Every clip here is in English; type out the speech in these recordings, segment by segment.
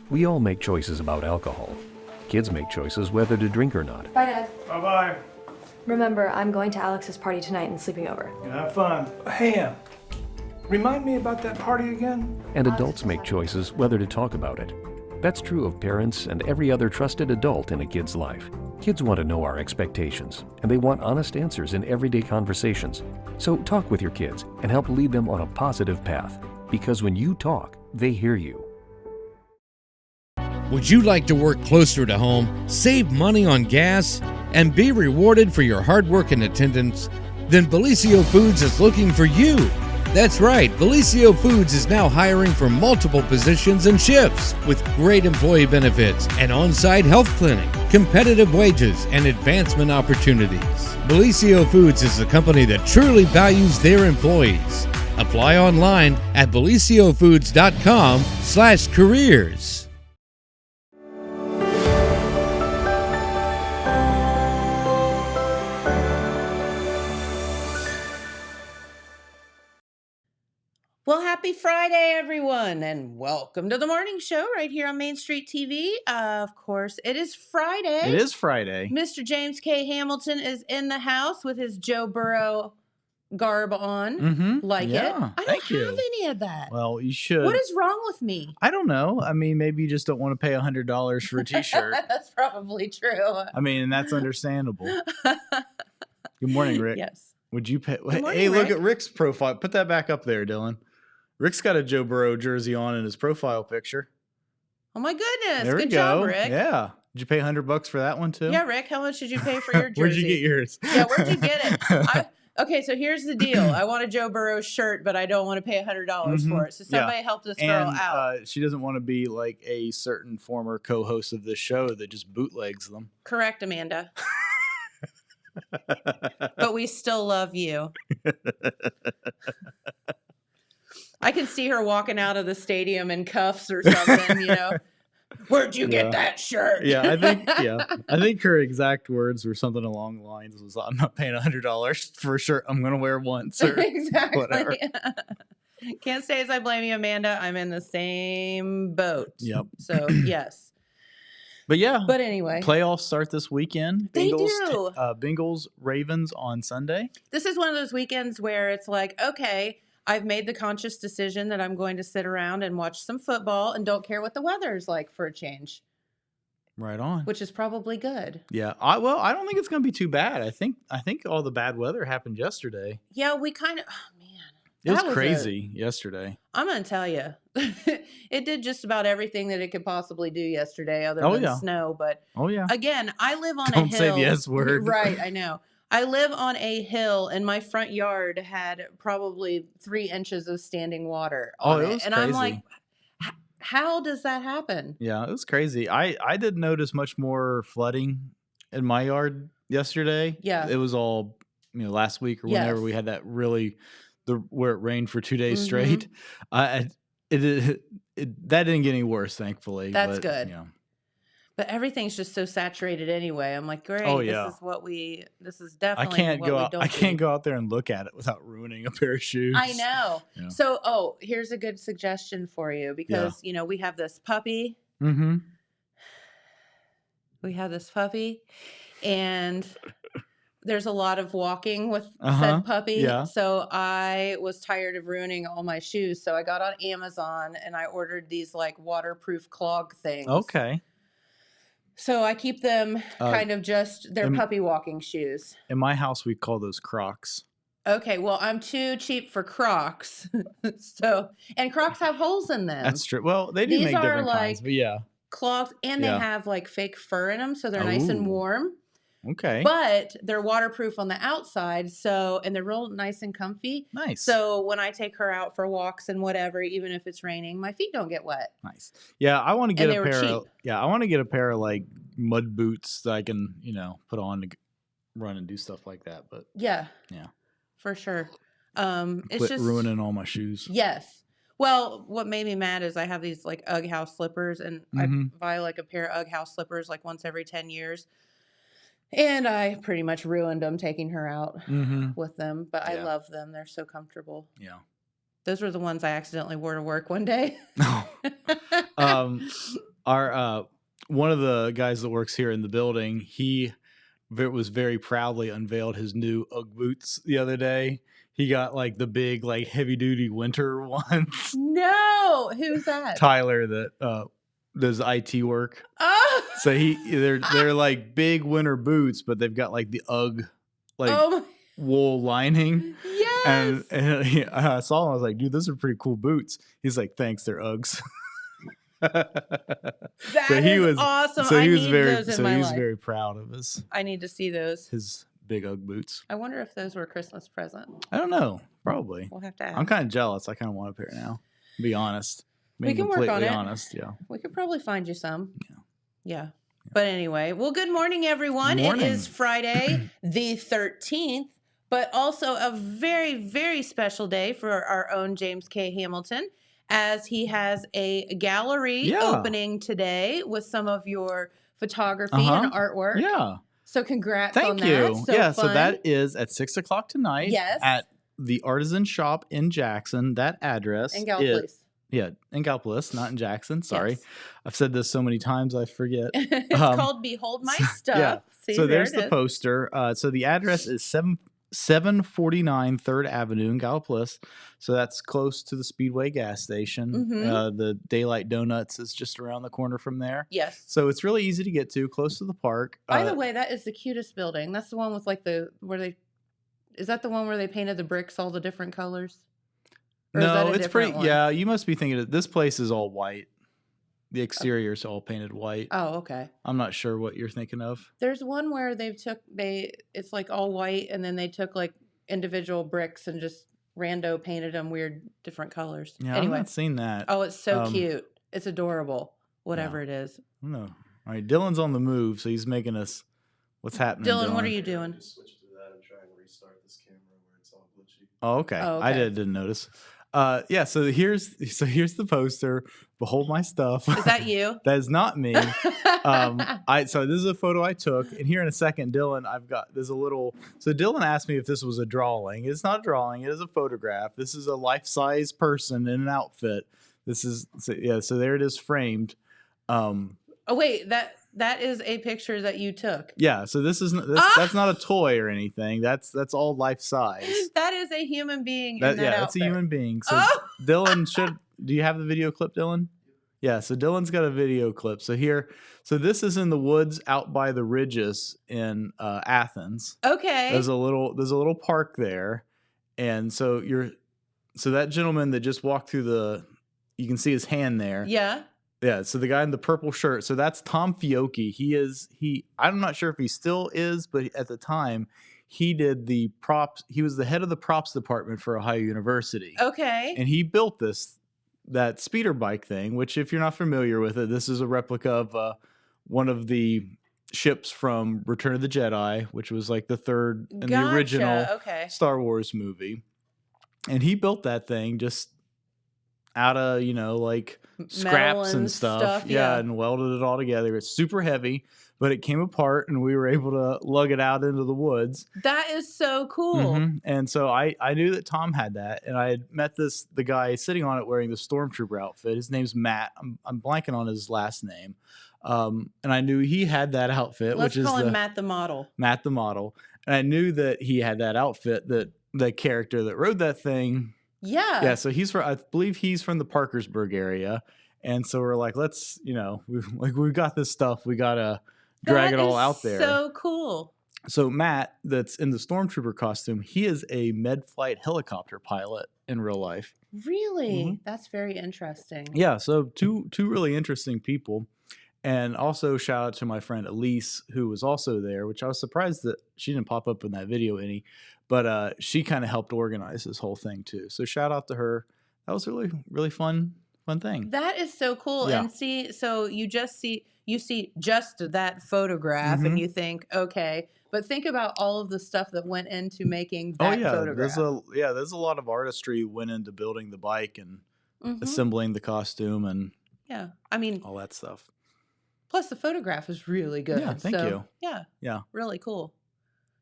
We all make choices about alcohol. Kids make choices whether to drink or not. Bye, Dad. Bye-bye. Remember, I'm going to Alex's party tonight and sleeping over. Have fun. Hey, remind me about that party again? And adults make choices whether to talk about it. That's true of parents and every other trusted adult in a kid's life. Kids want to know our expectations, and they want honest answers in everyday conversations. So talk with your kids and help lead them on a positive path. Because when you talk, they hear you. Would you like to work closer to home, save money on gas, and be rewarded for your hard work and attendance? Then Bellisio Foods is looking for you. That's right, Bellisio Foods is now hiring for multiple positions and shifts with great employee benefits, an on-site health clinic, competitive wages, and advancement opportunities. Bellisio Foods is a company that truly values their employees. Apply online at belisiofoods.com/careers. Well, happy Friday, everyone, and welcome to the morning show right here on Main Street TV. Of course, it is Friday. It is Friday. Mr. James K. Hamilton is in the house with his Joe Burrow garb on. Like it. I don't have any of that. Well, you should. What is wrong with me? I don't know. I mean, maybe you just don't want to pay $100 for a t-shirt. That's probably true. I mean, and that's understandable. Good morning, Rick. Yes. Would you pay? Good morning, Hey, look Rick. at Rick's profile. Put that back up there, Dylan. Rick's got a Joe Burrow jersey on in his profile picture. Oh, my goodness. There we Good go. job, Rick. Yeah. Did you pay $100 for that one too? Yeah, Rick, how much did you pay for your jersey? Where'd you get yours? Yeah, where'd you get it? Okay, so here's the deal. I want a Joe Burrow shirt, but I don't want to pay $100 for it. So somebody help this girl out. She doesn't want to be like a certain former co-host of this show that just bootlegs them. Correct, Amanda. But we still love you. I can see her walking out of the stadium in cuffs or something, you know. Where'd you get that shirt? I think her exact words were something along the lines was, "I'm not paying $100 for a shirt I'm going to wear once," or Exactly. whatever. Can't say as I blame you, Amanda. I'm in the same boat. Yep. So, yes. But yeah. But anyway. Playoffs start this weekend. They do. Bengals, Ravens on Sunday. This is one of those weekends where it's like, okay, I've made the conscious decision that I'm going to sit around and watch some football and don't care what the weather is like for a change. Right on. Which is probably good. Yeah. I don't think it's going to be too bad. I think all the bad weather happened yesterday. Yeah, we kind of, oh man. It was crazy yesterday. I'm going to tell you, it did just about everything that it could possibly do yesterday other than snow. But again, I live on a hill. Don't say the S word. Right, I know. I live on a hill, and my front yard had probably 3 inches of standing water on it. And crazy. I'm like, how does that happen? Yeah, it was crazy. I didn't notice much more flooding in my yard yesterday. Yeah. It was all, last week or whenever we had that really, where it rained for 2 days straight. That didn't get any worse, thankfully. That's good. But everything's just so saturated anyway. I'm like, great. Oh, yeah. This is definitely I can't go out there and look at it without ruining a pair of shoes. I know. Yeah. So, here's a good suggestion for you because, we have this puppy. Mm-hmm. We have this puppy and there's a lot of walking with said puppy. Yeah. So I was tired of ruining all my shoes. So I got on Amazon and I ordered these like waterproof clog things. Okay. So I keep them kind of just their puppy walking shoes. In my house, we call those Crocs. Okay, well, I'm too cheap for Crocs. And Crocs have holes in them. That's true. Well, they do make different kinds, but yeah. Clogs, and they have like fake fur in them, so they're nice and warm. Okay. But they're waterproof on the outside, and they're real nice and comfy. Nice. So when I take her out for walks and whatever, even if it's raining, my feet don't get wet. Nice. Yeah, I want to get a pair of I want to get a pair of like mud boots that I can, put on to run and do stuff like that, but yeah. For sure. It's just ruining all my shoes. Yes. Well, what made me mad is I have these like UGG house slippers and I buy like a pair of UGG house slippers like once every 10 years. And I pretty much ruined them taking her out with them, but I love them. They're so comfortable. Yeah. Those were the ones I accidentally wore to work one day. Our one of the guys that works here in the building, he was very proudly unveiled his new UGG boots the other day. He got like the big, like heavy duty winter ones. No, who's that? Tyler that does IT work. Oh, So they're like big winter boots, but they've got like the UGG like oh, wool lining. yes. And I saw him. I was like, dude, those are pretty cool boots. He's like, thanks, they're Uggs. That is awesome. So I he was need very, those in so my he was life. very proud of I need to see those. his big UGG boots. I wonder if those were a Christmas present. I don't know, probably. We'll have to ask. I'm kind of jealous. I kind of want a pair now. To be honest, We can work on completely it. honest. Yeah. We could probably find you some. Yeah. But anyway, well, good morning, everyone. Morning. It is Friday, the 13th, but also a very, very special day for our own James K. Hamilton, as he has a gallery Yeah. opening today with some of your photography and artwork. Yeah. So congrats on Thank that. you. So yeah. fun. So that is at 6:00 tonight. Yes. At the Artisan Shop in Jackson. That address And is Gallipolis. yeah, in Gallipolis, not in Jackson. Sorry, Yes. I've said this so many times I forget. It's called Behold My Stuff. Yeah. See, So there there's it the is. poster. So the address is 749 3rd Avenue in Gallipolis. So that's close to the Speedway gas station. Mhm. The Daylight Donuts is just around the corner from there. Yes. So it's really easy to get to, close to the park. By the way, that is the cutest building. That's the one with like is that the one where they painted the bricks all the different colors? Or is that no, a it's pretty. different one? Yeah, you must be thinking this place is all white. The exterior is all painted white. Oh, okay. I'm not sure what you're thinking of. There's one where it's like all white and then they took like individual bricks and just rando painted them weird different colors. Yeah, I've Anyway. not seen that. Oh, it's so Um, cute. It's adorable. Whatever it is. I don't know. All right, Dylan's on the move, so he's making us. What's happening, Dylan, what are you doing? Switch to that and try and restart this camera where it's all glitchy. Oh, okay. Oh, I okay. didn't notice. Yeah. So here's the poster. Behold my stuff. Is that you? That is not me. So this is a photo I took, and here in a second, Dylan, there's a little. So Dylan asked me if this was a drawing. It's not a drawing. It is a photograph. This is a life-size person in an outfit. So there it is framed. Oh wait, that is a picture that you took. Yeah. So that's not a toy or anything. That's all life size. That is a human being in that Yeah, outfit. that's a human being. So Oh! Dylan do you have the video clip, Dylan? Yeah, so Dylan's got a video clip. So this is in the woods out by the Ridges in Athens. Okay. There's a little park there. And so that gentleman that just walked through you can see his hand there. Yeah. Yeah, so the guy in the purple shirt. So that's Tom Fiocchi. I'm not sure if he still is, but at the time he did the props. He was the head of the props department for Ohio University. Okay. And he built that speeder bike thing, which if you're not familiar with it, this is a replica of one of the ships from Return of the Jedi, which was like the third in the original Okay. Star Wars movie. And he built that thing just out of, like scraps and stuff. Yeah. And welded it all together. It's super heavy, but it came apart and we were able to lug it out into the woods. That is so cool. Mhm. And so I knew that Tom had that, and I had met the guy sitting on it wearing the Stormtrooper outfit. His name's Matt. I'm blanking on his last name. And I knew he had that outfit, Let's which call is him Matt the model. Matt the model. And I knew that he had that outfit, that the character that rode that thing. Yeah. Yeah, so I believe he's from the Parkersburg area. And so we're like, let's, we've got this stuff. We got to drag it all out there. So cool. So Matt, that's in the Stormtrooper costume, he is a med-flight helicopter pilot in real life. Really? Mhm. That's very interesting. Yeah, so two really interesting people. And also shout out to my friend Elise, who was also there, which I was surprised that she didn't pop up in that video any, but she kind of helped organize this whole thing too. So shout out to her. That was a really, really fun thing. That is so cool. Yeah. And so you see just that photograph Mhm. and you think, okay, but think about all of the stuff that went into making Oh that yeah, photograph. there's a lot of artistry went into building the bike and Mhm. assembling the costume and Yeah. I mean, all that stuff. plus the photograph is really good. Yeah, thank you. Yeah. Yeah. Really cool.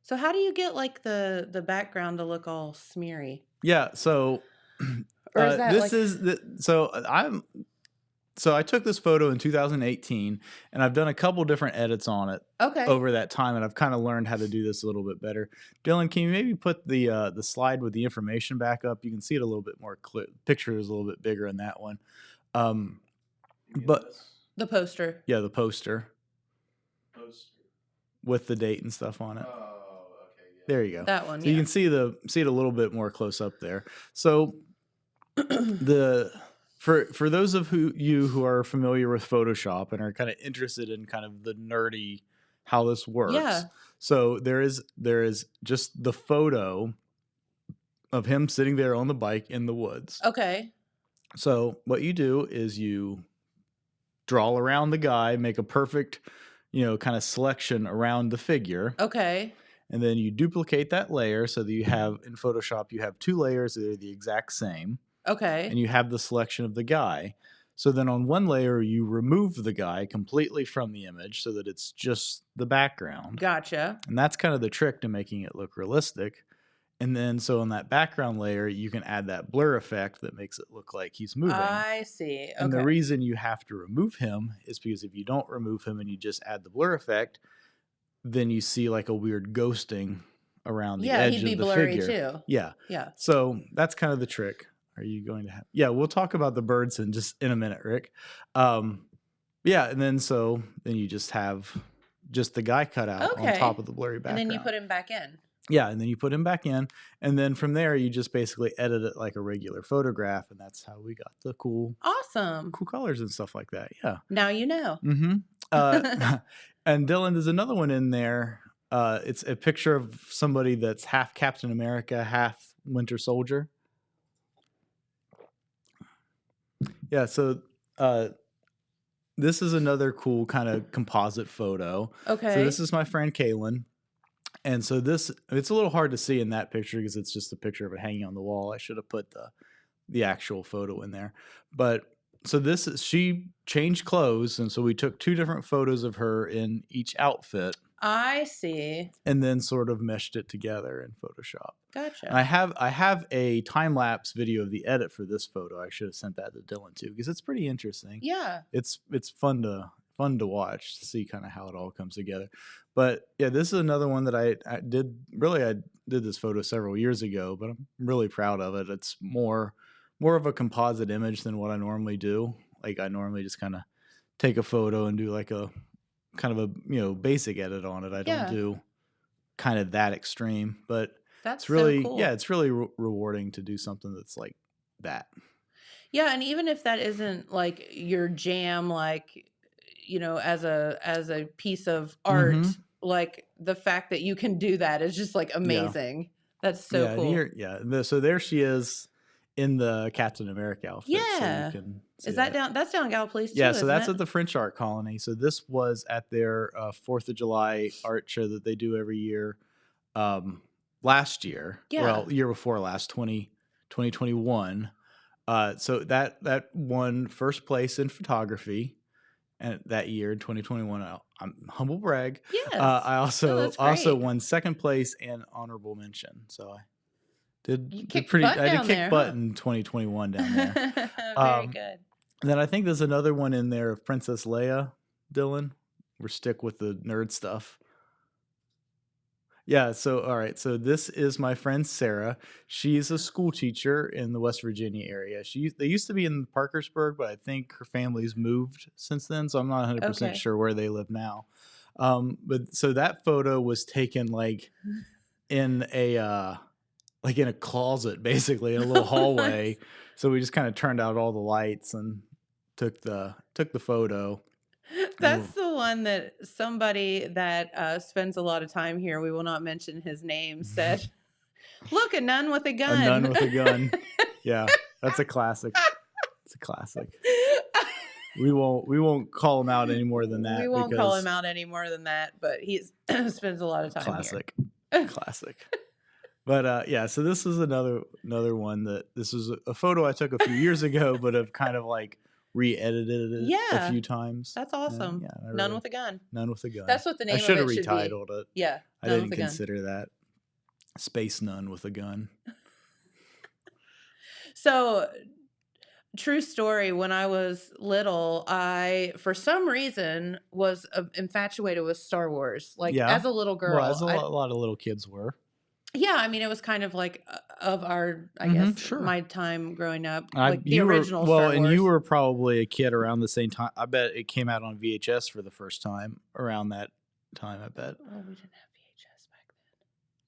So how do you get like the background to look all smeary? Yeah, so Or is that this like is so so I took this photo in 2018, and I've done a couple different edits on it Okay. over that time, and I've kind of learned how to do this a little bit better. Dylan, can you maybe put the slide with the information back up? You can see it a little bit more clear. Picture is a little bit bigger in that one. But The poster. yeah, the poster Poster. with the date and stuff on it. Oh, okay, yeah. There you go. That one. So you can see it a little bit more close up there. So for those of you who are familiar with Photoshop and are kind of interested in kind of the nerdy how this works. Yeah. So there is just the photo of him sitting there on the bike in the woods. Okay. So what you do is you draw around the guy, make a perfect, kind of selection around the figure. Okay. And then you duplicate that layer so that you have in Photoshop, you have 2 layers that are the exact same. Okay. And you have the selection of the guy. So then on one layer, you remove the guy completely from the image so that it's just the background. Gotcha. And that's kind of the trick to making it look realistic. And then so on that background layer, you can add that blur effect that makes it look like he's moving. I see. And the Okay. reason you have to remove him is because if you don't remove him and you just add the blur effect, then you see like a weird ghosting around the Yeah, edge he'd be of the blurry figure. too. Yeah. Yeah. So that's kind of the trick. Are you going to have? Yeah, we'll talk about the birds in a minute, Rick. Yeah, and then you just have just the guy cut out on Okay. top of the blurry background. And then you put him back in. Yeah, and then you put him back in, and then from there you just basically edit it like a regular photograph, and that's how we got the cool Awesome. colors and stuff like that. Yeah. Now you know. Mm-hmm. And Dylan, there's another one in there. It's a picture of somebody that's half Captain America, half Winter Soldier. Yeah, so this is another cool kind of composite photo. Okay. So this is my friend Kaylin. And so it's a little hard to see in that picture because it's just a picture of it hanging on the wall. I should have put the actual photo in there. But so she changed clothes, and so we took 2 different photos of her in each outfit I see. and then sort of meshed it together in Photoshop. Gotcha. And I have a time lapse video of the edit for this photo. I should have sent that to Dylan too because it's pretty interesting. Yeah. It's fun to watch to see kind of how it all comes together. But yeah, this is another one that I did this photo several years ago, but I'm really proud of it. It's more of a composite image than what I normally do. Like I normally just kind of take a photo and do like a kind of a basic edit on it. I don't Yeah. do kind of that extreme, but That's it's really so cool. it's really rewarding to do something that's like that. Yeah, and even if that isn't like your jam, like as a piece of art, Mhm. like the fact that you can do that is just like amazing. That's so yeah, cool. So there she is in the Captain America outfit. Yeah. So you can see Is that down? That's down Gallipolis too. Yeah, so isn't that's it? at the French Art Colony. So this was at their 4th of July art show that they do every year. Last year, Yeah. well, year before last, 2021. So that won first place in photography, and that year in 2021. I'm humble brag. Yes. I that's also great. won second place and honorable mention. So I did You did kicked pretty. butt I did down kick there, butt huh? in 2021 down there. Very Um, good. And then I think there's another one in there of Princess Leia, Dylan. We're stick with the nerd stuff. Yeah, so all right. So this is my friend Sarah. She's a school teacher in the West Virginia area. They used to be in Parkersburg, but I think her family's moved since then, so I'm not 100% Okay. sure where they live now. But so that photo was taken like in a closet, basically in a little hallway. So we just kind of turned out all the lights and took the photo. That's the one that somebody that spends a lot of time here, we will not mention his name, said, "Look, a nun with a gun." A nun with a gun. Yeah, that's a classic. It's a classic. We won't call him out any more than that. We won't call because him out any more than that, but he spends a lot of time Classic. here. Classic. But yeah, so this is another one this is a photo I took a few years ago, but have kind of like re-edited it Yeah. a few times. That's awesome. Yeah, I Nun really- with a gun. Nun with a gun. That's what the name I of should have it should be. retitled it. Yeah. I Nun didn't with a gun. consider that. Space Nun with a gun. So true story. When I was little, I, for some reason, was infatuated with Star Wars. Like Yeah. as a little Well, as girl, a lot of little kids were. yeah, I mean, it was kind of like of our, I Mm-hmm, guess, sure. my time growing up, like the You were original well, Star and Wars. you were probably a kid around the same time. I bet it came out on VHS for the first time around that time. I bet. Oh, we didn't have VHS back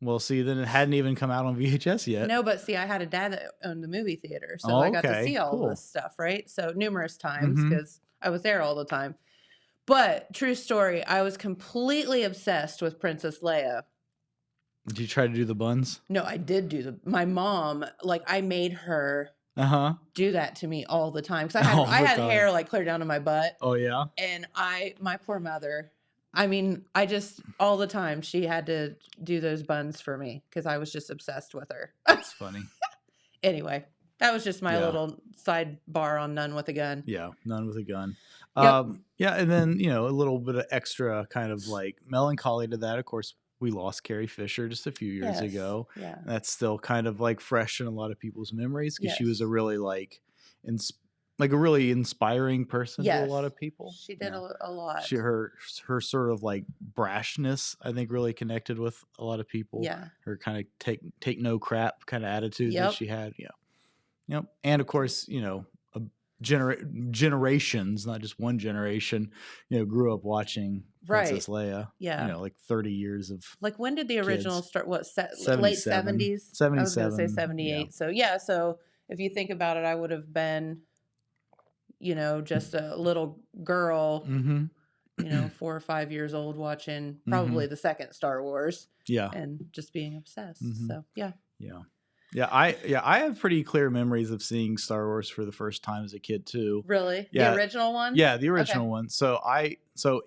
Well, see, then it hadn't even come out on VHS then. yet. No, but see, I had a dad that owned the movie theater, so Oh, I got to okay, see all cool. this stuff, right? So numerous times Mhm. because I was there all the time. But true story, I was completely obsessed with Princess Leia. Did you try to do the buns? No, I did do my mom, like I made her Uh huh. do that to me all the time because I had Oh, I had God. hair like clear down to my butt, Oh yeah. and my poor mother. I mean, I just all the time she had to do those buns for me because I was just obsessed with her. That's funny. Anyway, that was just my Yeah. little sidebar on None with a Gun. Yeah, none with a gun. Yep. Yeah, and then a little bit of extra kind of like melancholy to that. Of course, we lost Carrie Fisher just a few years Yes. ago. Yeah. That's still kind of like fresh in a lot of people's memories because she was a Yes. really like a really inspiring person to a lot Yes. of people. She did Yeah. a lot. Her sort of like brashness, I think, really connected with a lot of people. Yeah. Her kind of take no crap kind of attitude that Yep. she had. Yeah. Yep. And of course, a generations, not just one generation, grew up watching Princess Leia. Yeah. Like 30 years of Like when did the original kids. start? What, late 77. 70s? I was going to say 77, 78. yeah. So yeah, so if you think about it, I would have been, just a little girl, Mm-hmm. 4 or 5 years old watching probably the second Star Wars Yeah. and just being obsessed. Mhm. So yeah. Yeah. I have pretty clear memories of seeing Star Wars for the first time as a kid too. Really? Yeah. The original one? Yeah, the original one. So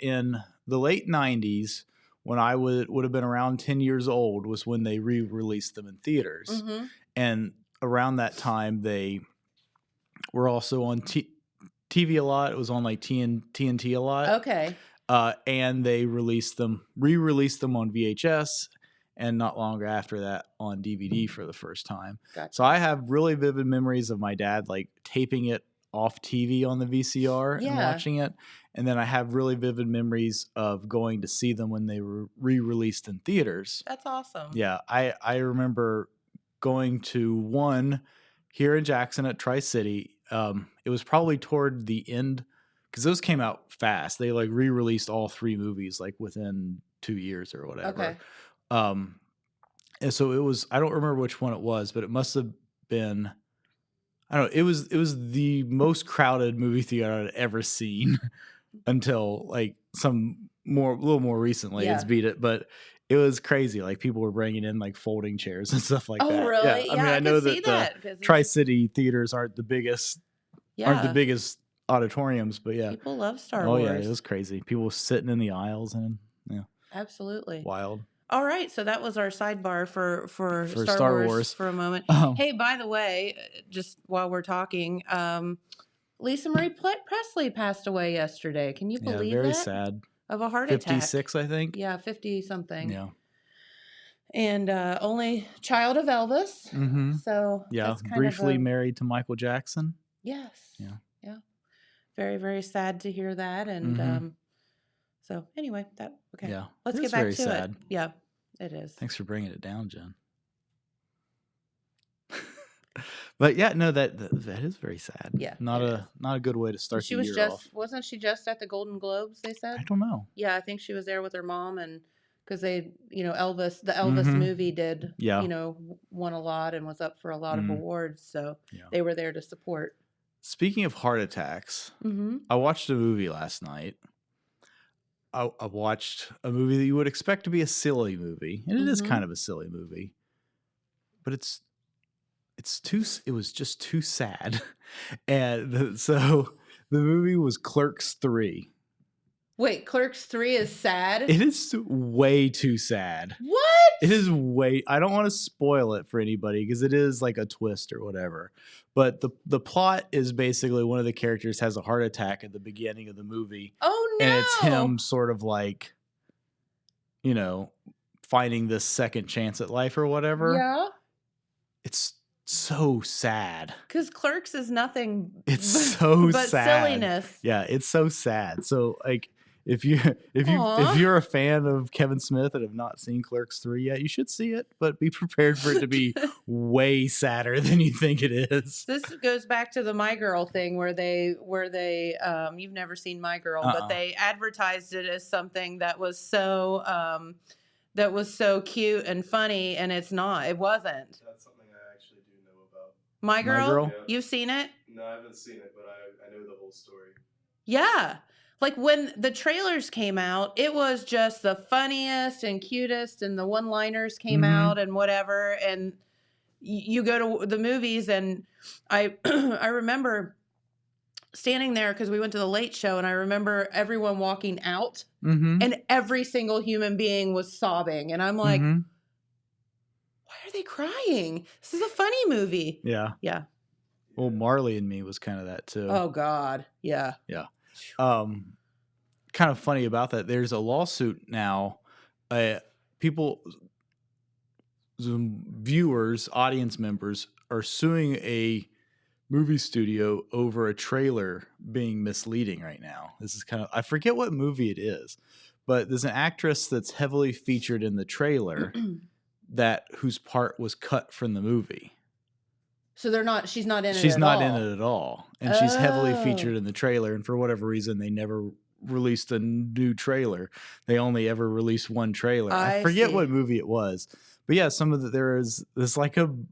in the late 90s, when I would have been around 10 years old, was when they re-released them in theaters. Mm-hmm. And around that time, they were also on TV a lot. It was on like TNT a lot. Okay. And they re-released them on VHS, and not long after that on DVD for the first time. Gotcha. So I have really vivid memories of my dad like taping it off TV on the VCR and Yeah. watching it. And then I have really vivid memories of going to see them when they were re-released in theaters. That's awesome. Yeah, I remember going to one here in Jackson at Tri-City. It was probably toward the end because those came out fast. They like re-released all 3 movies like within 2 years or whatever. Okay. And so it was, I don't remember which one it was, but it must have been, I don't know. It was the most crowded movie theater I'd ever seen until like a little more recently. Yeah. It's beat it, but it was crazy. Like people were bringing in like folding chairs and stuff like Oh, that. really? Yeah. I mean, I know could see that that, 'cause the it's- Tri-City theaters aren't the biggest auditoriums, but yeah. People love Star Oh Wars. yeah, it was crazy. People sitting in the aisles and Absolutely. wild. All right, so that was our sidebar for Star, Star Wars, Wars. for a moment. Oh. Hey, by the way, just while we're talking, Lisa Marie Presley passed away yesterday. Can you Yeah, believe very that? sad. Of a heart attack. 56, I think. Yeah, 50 something. Yeah. And only child of Elvis. Mm-hmm. So Yeah. that's kind Briefly of married to Michael Jackson. yes. Yeah. Yeah. Very, very sad to hear that. And Mhm. so anyway, okay. Yeah. Let's It get is back very to sad. it. Yeah, it is. Thanks for bringing it down, Jen. But yeah, no, that is very sad. Yeah, Not it a good way to start She the was year just off. wasn't she just at the Golden Globes, they said? I don't know. Yeah, I think she was there with her mom, and because the Elvis Mhm. movie did, Yeah. won a lot and was up for a lot of Mhm. awards, so Yeah. they were there to support. Speaking of heart attacks, Mm-hmm. I watched a movie last night. I watched a movie that you would expect to be a silly movie, and it is Mhm. kind of a silly movie, but it was just too sad. And so the movie was Clerks 3. Wait, Clerks 3 is sad? It is way too sad. What? It is I don't want to spoil it for anybody because it is like a twist or whatever. But the plot is basically one of the characters has a heart attack at the beginning of the movie. Oh no! And it's him sort of like, finding this second chance at life or whatever. Yeah. It's so sad. Because Clerks is nothing It's so but sad. silliness. Yeah, it's so sad. So like if Aw. you're a fan of Kevin Smith and have not seen Clerks 3 yet, you should see it, but be prepared for it to be way sadder than you think it is. This goes back to the My Girl thing where they you've never seen My Girl, but they advertised it as something that was so cute and funny, and it wasn't. That's something I actually do know about. My Girl? Girl? Yeah. You've seen it? No, I haven't seen it, but I know the whole story. Yeah. Like when the trailers came out, it was just the funniest and cutest, and the one-liners came out and whatever. And you go to the movies, and I I remember standing there because we went to the Late Show, and I remember everyone walking out, and every single human being was sobbing, and I'm like, why are they crying? This is a funny movie. Yeah. Yeah. Well, Marley and Me was kind of that too. Oh God. Yeah. Yeah. Kind of funny about that. There's a lawsuit now. People, viewers, audience members are suing a movie studio over a trailer being misleading right now. This is kind of, I forget what movie it is, but there's an actress that's heavily featured in the trailer whose part was cut from the movie. So she's not in it. She's at not all. in it at all. And she's heavily Oh. featured in the trailer. And for whatever reason, they never released a new trailer. They only ever released one trailer. I forget see. what movie it was. But yeah, there's like a $1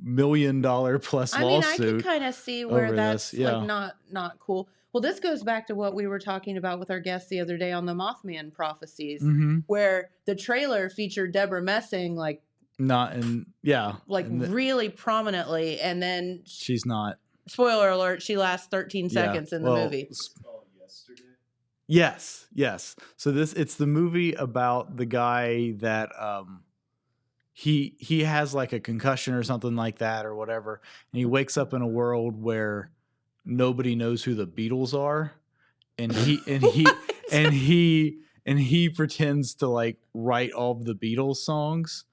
million plus I mean, I lawsuit. could kind of see where over that's this, yeah. like not cool. Well, this goes back to what we were talking about with our guest the other day on the Mothman prophecies, where the trailer featured Deborah Messing like really prominently, and then she's not. Spoiler alert: she lasts 13 seconds in the movie. Oh, yesterday. Yes. So it's the movie about the guy that he has like a concussion or something like that or whatever, and he wakes up in a world where nobody knows who the Beatles are, and he pretends to like write all of the Beatles songs,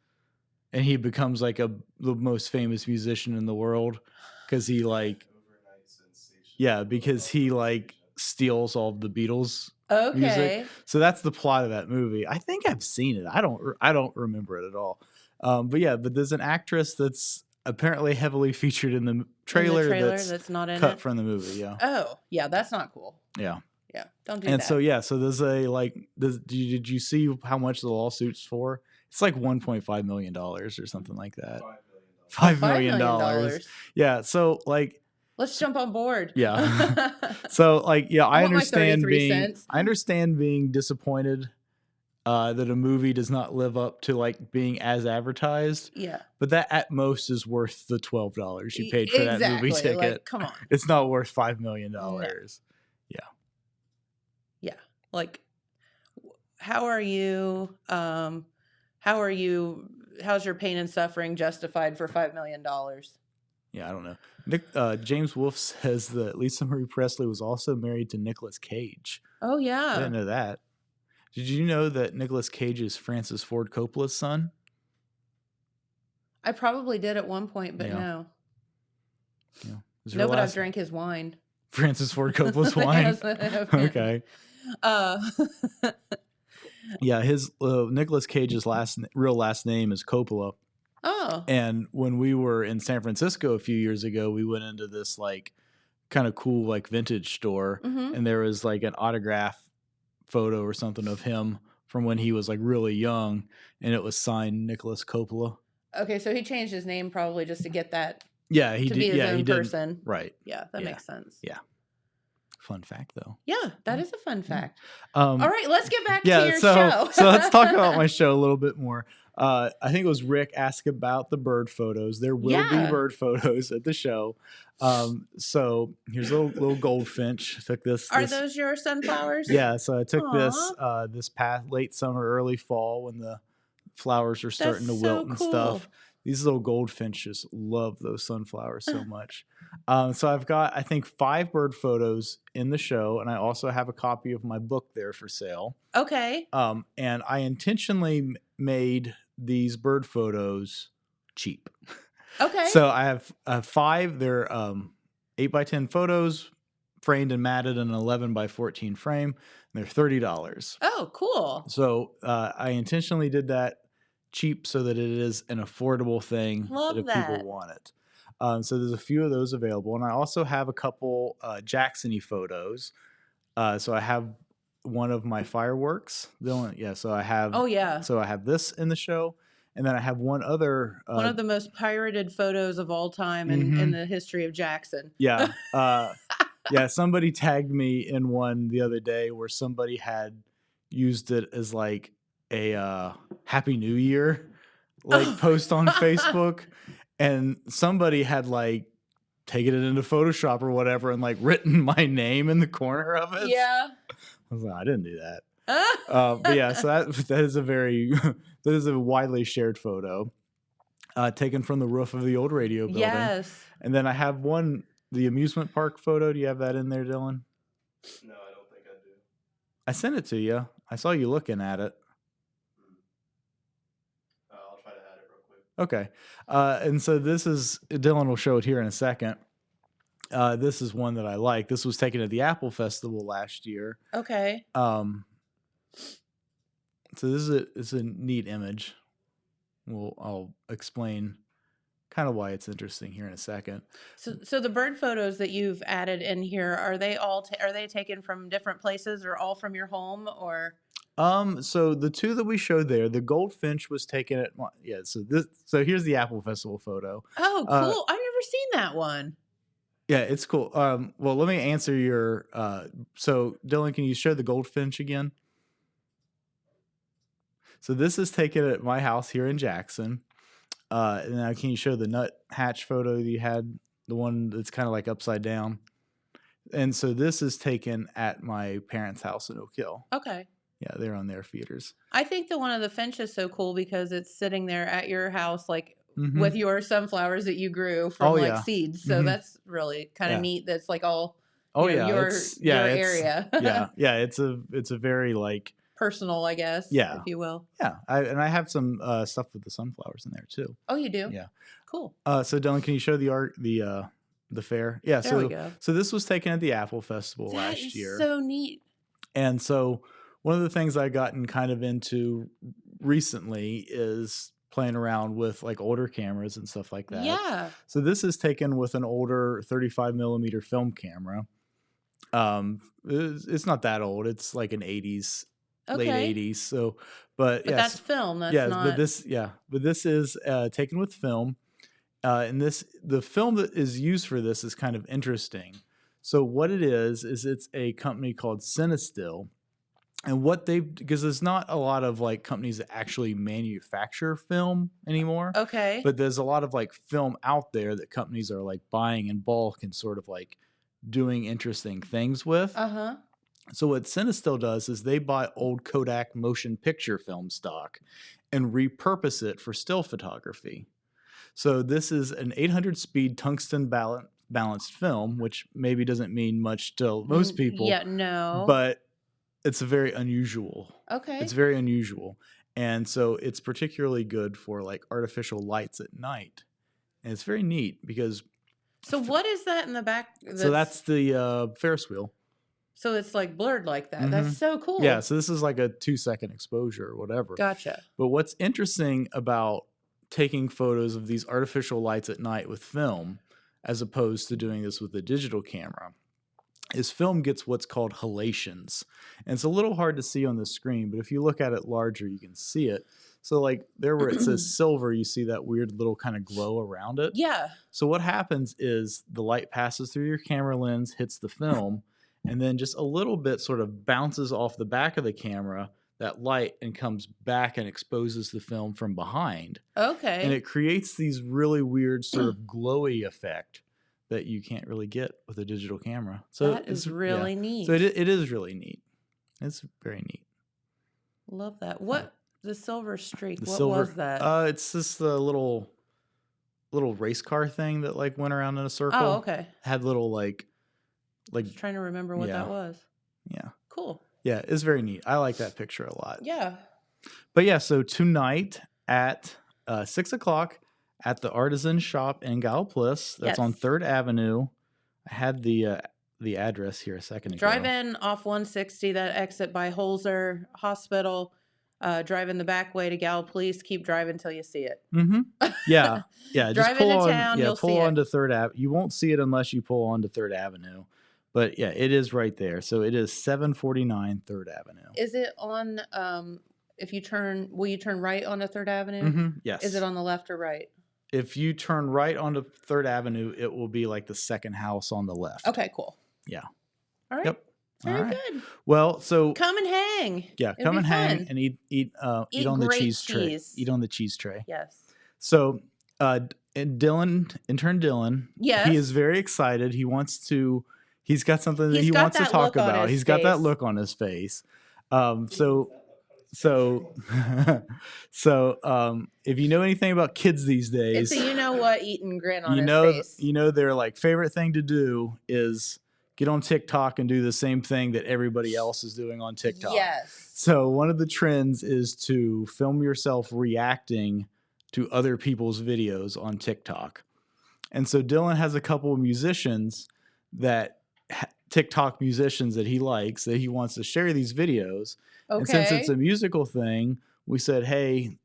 and he becomes like the most famous musician in the world because he like Overnight sensation. yeah because he like steals all of the Beatles Okay, music. So that's the plot of that movie. I think I've seen it. I don't remember it at all. But there's an actress that's apparently heavily featured in the trailer, that's not in cut it. from the movie. Yeah. Oh, yeah, that's not cool. Yeah. Yeah, don't do And that. so there's did you see how much the lawsuit's for? It's like $1.5 million or something like that. $5 million. $5 million. Yeah. So like, Let's jump on board. yeah. So like, yeah, I want my 33 cents. I understand being disappointed that a movie does not live up to like being as advertised, Yeah, but that at most is worth the $12 you paid for that movie exactly. ticket. Like, come on. It's not worth $5 million. Yeah. Like, how's your pain and suffering justified for $5 million? Yeah, I don't know. James Wolfe says that Lisa Marie Presley was also married to Nicolas Cage. Oh I yeah. didn't know that. Did you know that Nicolas Cage is Francis Ford Coppola's son? I probably did at one point, but Yeah. no. Yeah. Is her No, but I've last- drank his wine. Francis Ford Coppola's wine. Yes, I have. Okay. Uh, Yeah, his Nicolas Cage's real last name is Coppola. oh. And when we were in San Francisco a few years ago, we went into this like kind of cool like vintage store, Mhm. and there was like an autograph photo or something of him from when he was like really young, and it was signed Nicolas Coppola. Okay, so he changed his name probably just to get that Yeah, he to did. be his Yeah, own he did. person. Right. Yeah, that Yeah. makes sense. Yeah. Fun fact, though. Yeah, that is a fun fact. All All right, let's get back to Yeah, your so show. so let's talk about my show a little bit more. I think it was Rick asked about the bird photos. There will Yeah. be bird photos at the show. So here's a little goldfinch. I took this. Are this- those your sunflowers? Yeah, so I took this Aw. this past late summer, early fall when the flowers are starting to That's wilt so and cool. stuff. These little goldfinches love those sunflowers so much. So I've got, I think, 5 bird photos in the show, and I also have a copy of my book there for sale. Okay. And I intentionally made these bird photos cheap. Okay. So I have 5. They're 8x10 photos, framed and matted in an 11x14 frame. And they're $30. Oh, cool. So I intentionally did that cheap so that it is an affordable thing Love that if that. people want it. So there's a few of those available, and I also have a couple Jackson-y photos. So I have one of my fireworks. So I have. Oh, yeah. So I have this in the show, and then I have one other. One of the most pirated photos of all time in the history of Jackson. Yeah. Yeah. Somebody tagged me in one the other day where somebody had used it as like a Happy New Year like post on Facebook, and somebody had like taken it into Photoshop or whatever and like written my name in the corner of it. Yeah. I was like, I didn't do that. But yeah, so that is a very that is a widely shared photo taken from the roof of the old radio building. Yes. And then I have one, the amusement park photo. Do you have that in there, Dylan? No, I don't think I do. I sent it to you. I saw you looking at it. I'll try to add it real quick. Okay. And so this is, Dylan will show it here in a second. This is one that I like. This was taken at the Apple Festival last year. Okay. So this is a neat image. I'll explain kind of why it's interesting here in a second. So the bird photos that you've added in here, are they all are they taken from different places or all from your home or? So the two that we showed there, the goldfinch was taken at so here's the Apple Festival photo. Oh, cool. I've never seen that one. Yeah, it's cool. Well, let me answer your so Dylan, can you show the goldfinch again? So this is taken at my house here in Jackson. And now can you show the nut hatch photo that you had, the one that's kind of like upside down? And so this is taken at my parents' house in Oak Hill. Okay. Yeah, they're on their feeders. I think the one of the finch is so cool because it's sitting there at your house, like Mhm. with your sunflowers that you grew from Oh, like yeah. seeds. So Mhm. that's really kind of Yeah. neat. That's like all Oh you know, yeah, your it's area. yeah. It's a very like Personal, I guess. Yeah. If you will. yeah. I have some stuff with the sunflowers in there too. Oh, you do? Yeah. Cool. So Dylan, can you show the fair? Yeah. There we go. So this was taken at the Apple Festival That last is year. so neat. And so one of the things I gotten kind of into recently is playing around with like older cameras and stuff like that. Yeah. So this is taken with an older 35 millimeter film camera. It's not that old. It's like an 80s, Okay. late 80s. So, but But yes, that's film. That's yes, not. but this is taken with film. And the film that is used for this is kind of interesting. So what it is it's a company called Cinestill. And because there's not a lot of like companies that actually manufacture film anymore. Okay. But there's a lot of like film out there that companies are like buying in bulk and sort of like doing interesting things with. Uh-huh. So what Cinestill does is they buy old Kodak motion picture film stock and repurpose it for still photography. So this is an 800 speed tungsten balanced film, which maybe doesn't mean much to most people. Yeah, no. But it's very unusual. Okay. It's very unusual. And so it's particularly good for like artificial lights at night. And it's very neat because So what is that in the back? so that's the Ferris wheel. So it's like blurred like that. Mhm. That's so cool. Yeah, so this is like a 2-second exposure or whatever. Gotcha. But what's interesting about taking photos of these artificial lights at night with film, as opposed to doing this with a digital camera, is film gets what's called halations. And it's a little hard to see on the screen, but if you look at it larger, you can see it. So like there where it says silver, you see that weird little kind of glow around it. Yeah. So what happens is the light passes through your camera lens, hits the film, and then just a little bit sort of bounces off the back of the camera, that light, and comes back and exposes the film from behind. Okay. And it creates these really weird sort of glowy effect that you can't really get with a digital camera. So that is really neat. So it is really neat. It's very neat. Love that. What the silver streak? The What silver, was that? it's just the little race car thing that like went around in a circle. Oh, okay. Had little like Just trying to remember what yeah. that was. yeah. Cool. Yeah, it's very neat. I like that picture a lot. Yeah. But yeah, so tonight at 6 o'clock at the Artisan Shop in Gallipolis. That's on Yes. 3rd Avenue. I had the address here a second ago. Drive in off 160, that exit by Holzer Hospital. Drive in the back way to Gallipolis. Keep driving until you see it. Mm-hmm. Yeah, yeah. Just Drive pull into on. town, Yeah, you'll pull see it. onto 3rd Ave. You won't see it unless you pull onto 3rd Avenue. But yeah, it is right there. So it is 749 3rd Avenue. Is it on? If you turn, will you turn right onto 3rd Avenue? Mm-hmm. Yes. Is it on the left or right? If you turn right onto 3rd Avenue, it will be like the second house on the left. Okay, cool. Yeah. All right. Yep. Very All right. good. Well, so Come and hang. yeah, It'll come be and hang fun. and eat on the great cheese tray. cheese. Eat on the cheese tray. Yes. So, intern Dylan, Yes. he is very excited. He wants to. He's got something that He's he got wants to that talk look on about. his He's got that face. look on his face. So, if you know anything about kids these days, It's a you know what eating grin on you his know, face. their like favorite thing to do is get on TikTok and do the same thing that everybody else is doing on TikTok. Yes. So one of the trends is to film yourself reacting to other people's videos on TikTok. And so Dylan has a couple of musicians TikTok musicians that he likes, that he wants to share these videos. Okay. And since it's a musical thing, we said, hey,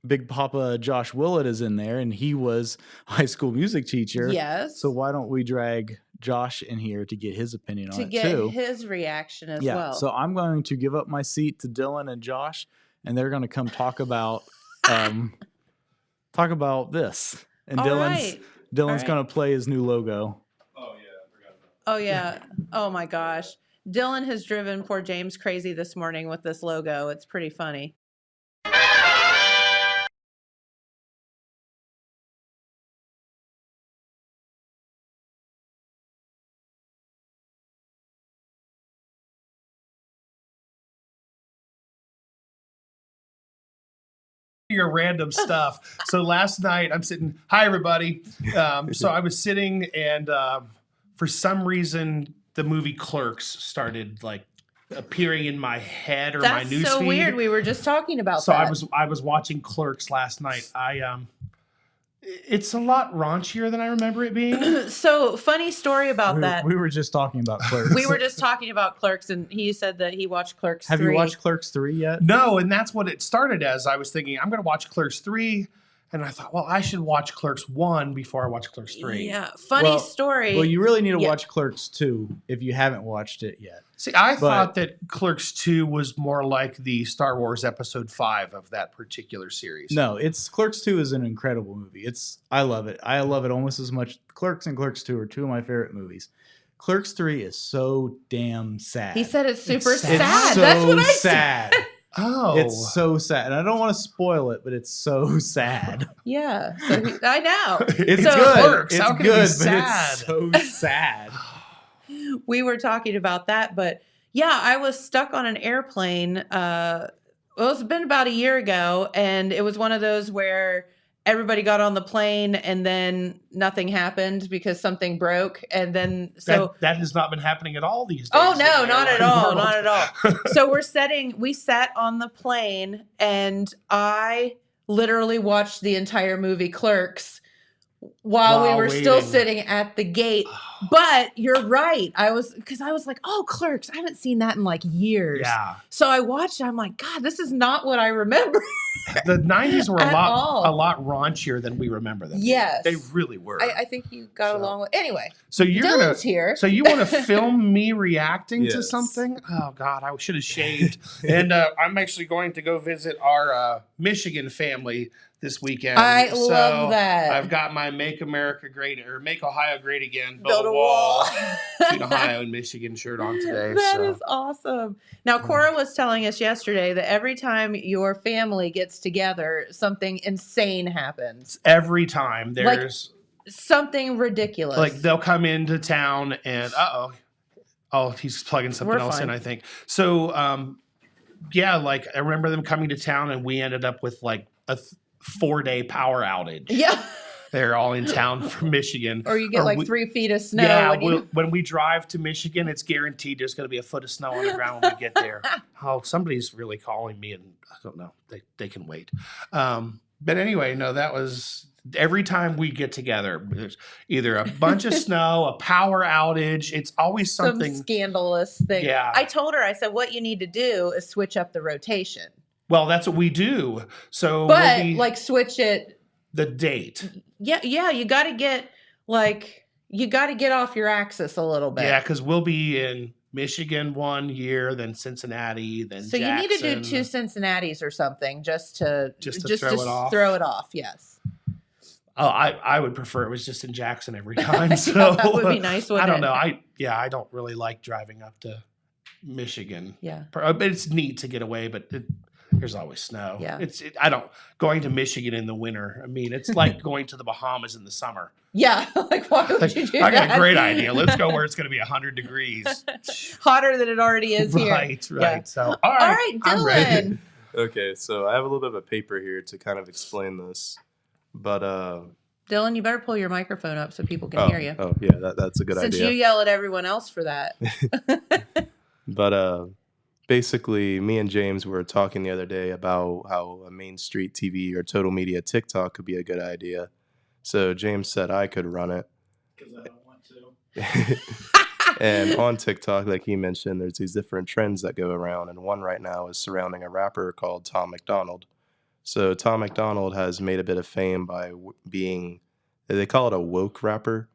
Big Papa Josh Willett is in there, and he was a high school music teacher. Yes. So why don't we drag Josh in here to get his opinion on to it get too? his reaction as Yeah. well. So I'm going to give up my seat to Dylan and Josh, and they're going to come talk about this. And All right. Dylan's right. going to play his new logo. Oh yeah, I forgot about Oh yeah. Oh my gosh. Dylan has driven poor James crazy this morning with this logo. It's pretty funny. your random stuff. So last night I'm sitting, hi everybody. So I was sitting and for some reason the movie Clerks started like appearing in my head or my That's newsfeed. so weird. We were just talking about So that. I was watching Clerks last night. It's a lot raunchier than I remember it being. So funny story about that. We were just talking about Clerks. We were just talking about Clerks, and he said that he watched Clerks Have 3. you watched Clerks 3 yet? No, and that's what it started as. I was thinking I'm going to watch Clerks 3, and I thought, well, I should watch Clerks 1 before I watch Clerks 3. Yeah, funny story. Well, you really need to Yeah. watch Clerks 2 if you haven't watched it yet. See, I thought that Clerks 2 was more like the Star Wars Episode 5 of that particular series. No, Clerks 2 is an incredible movie. I love it. I love it almost as much. Clerks and Clerks 2 are two of my favorite movies. Clerks 3 is so damn sad. He said it's super sad. sad. It's so That's what I sad. said. Oh. It's so sad. And I don't want to spoil it, but it's so sad. Yeah, so I know. It's So- good. Clerks, It's how can it be good, sad? but it's so sad. We were talking about that, but yeah, I was stuck on an airplane. Well, it's been about a year ago, and it was one of those where everybody got on the plane and then nothing happened because something broke, and then that has not been happening at all these days. Oh in no, the not at airline all, world. not at all. So we sat on the plane, and I literally watched the entire movie Clerks while we While were still waiting. sitting at the gate. But you're right. I was like, oh, Clerks, I haven't seen that in like years. Yeah. So I watched it. I'm like, God, this is not what I remember. The 90s were At all. a lot raunchier than we remember them. Yes. They really were. I think you got So- along with. Anyway, So you're Dylan's gonna here. So you want to film me reacting to Yes. something? Oh God, I should have shaved. And I'm actually going to go visit our Michigan family this weekend. I So love that. I've got my "Make America Great" or "Make Ohio Great Again" Build a wall. between Ohio and Michigan shirt on today. That so. is awesome. Now, Cora was telling us yesterday that every time your family gets together, something insane happens. Every time there's Something ridiculous. like they'll come into town and oh, he's plugging something We're else fine. in, I think. So yeah, like I remember them coming to town and we ended up with like a 4-day power outage. Yeah. They're all in town from Michigan. Or you get like we- 3 feet of snow. Yeah, when when we drive to Michigan, it's guaranteed there's going to be a foot of snow on the ground when we get there. Oh, somebody's really calling me, and I don't know. They can wait. But anyway, no, that was every time we get together. There's either a bunch of snow, a power outage. It's always something. Some scandalous thing. Yeah. I told her, I said, what you need to do is switch up the rotation. Well, that's what we do. So, But maybe like switch it. the date. Yeah. You got to get off your axis a little bit. Yeah, because we'll be in Michigan 1 year, then Cincinnati, then So Jackson. you need to do 2 Cincinnati's or something just to throw it off. Throw it off, yes. Oh, I would prefer it was just in Jackson every time. So That would be nice, I wouldn't don't it? know. I don't really like driving up to Michigan. Yeah. But it's neat to get away, but there's always snow. Yeah. Going to Michigan in the winter. I mean, it's like going to the Bahamas in the summer. Yeah. Like, why would you do I that? got a great idea. Let's go where it's going to be 100 degrees. Hotter than it already is here. Right. Yeah. So, All right, I'm ready. Dylan. Okay, so I have a little bit of a paper here to kind of explain this, but Dylan, you better pull your microphone up so people can hear you. Oh yeah, that's a good Since idea. you yell at everyone else for that. But basically, me and James were talking the other day about how a Main Street TV or Total Media TikTok could be a good idea. So James said I could run it. Because I don't want to. And on TikTok, like he mentioned, there's these different trends that go around, and one right now is surrounding a rapper called Tom MacDonald. So Tom MacDonald has made a bit of fame by being, they call it a woke rapper,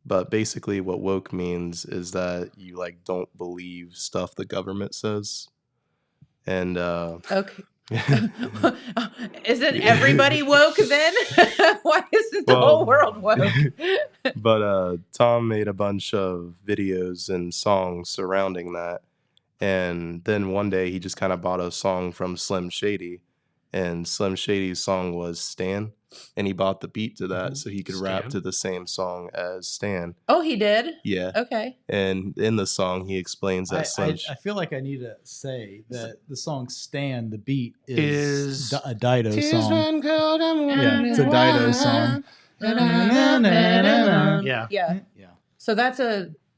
but basically what woke means is that you like don't believe stuff the government says. And Okay. Isn't everybody woke then? Why isn't the whole world woke? But Tom made a bunch of videos and songs surrounding that. And then one day he just kind of bought a song from Slim Shady. And Slim Shady's song was Stan. And he bought the beat to that so he could rap Stan. to the same song as Stan. Oh, he did? Yeah. Okay. And in the song, he explains that I feel like I need to say that the song "Stand," the beat Is a Dido Tears song. run cold, I'm Yeah, it's a Dido song. Yeah. Yeah. Yeah. So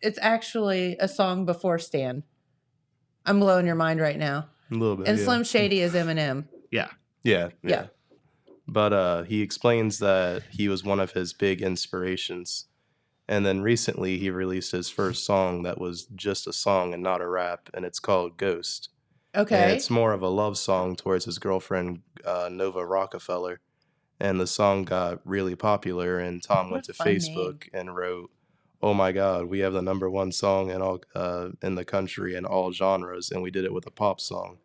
it's actually a song before Stan. I'm blowing your mind right now. a little bit. And yeah. Slim Shady is Eminem. Yeah. Yeah. But he explains that he was one of his big inspirations. And then recently he released his first song that was just a song and not a rap, and it's called Ghost. And Okay. it's more of a love song towards his girlfriend, Nova Rockefeller. And the song got really popular, and Tom went to What a fun Facebook and wrote, "Oh my God, we have the #1 song in the country in all genres, and we did it with a pop song."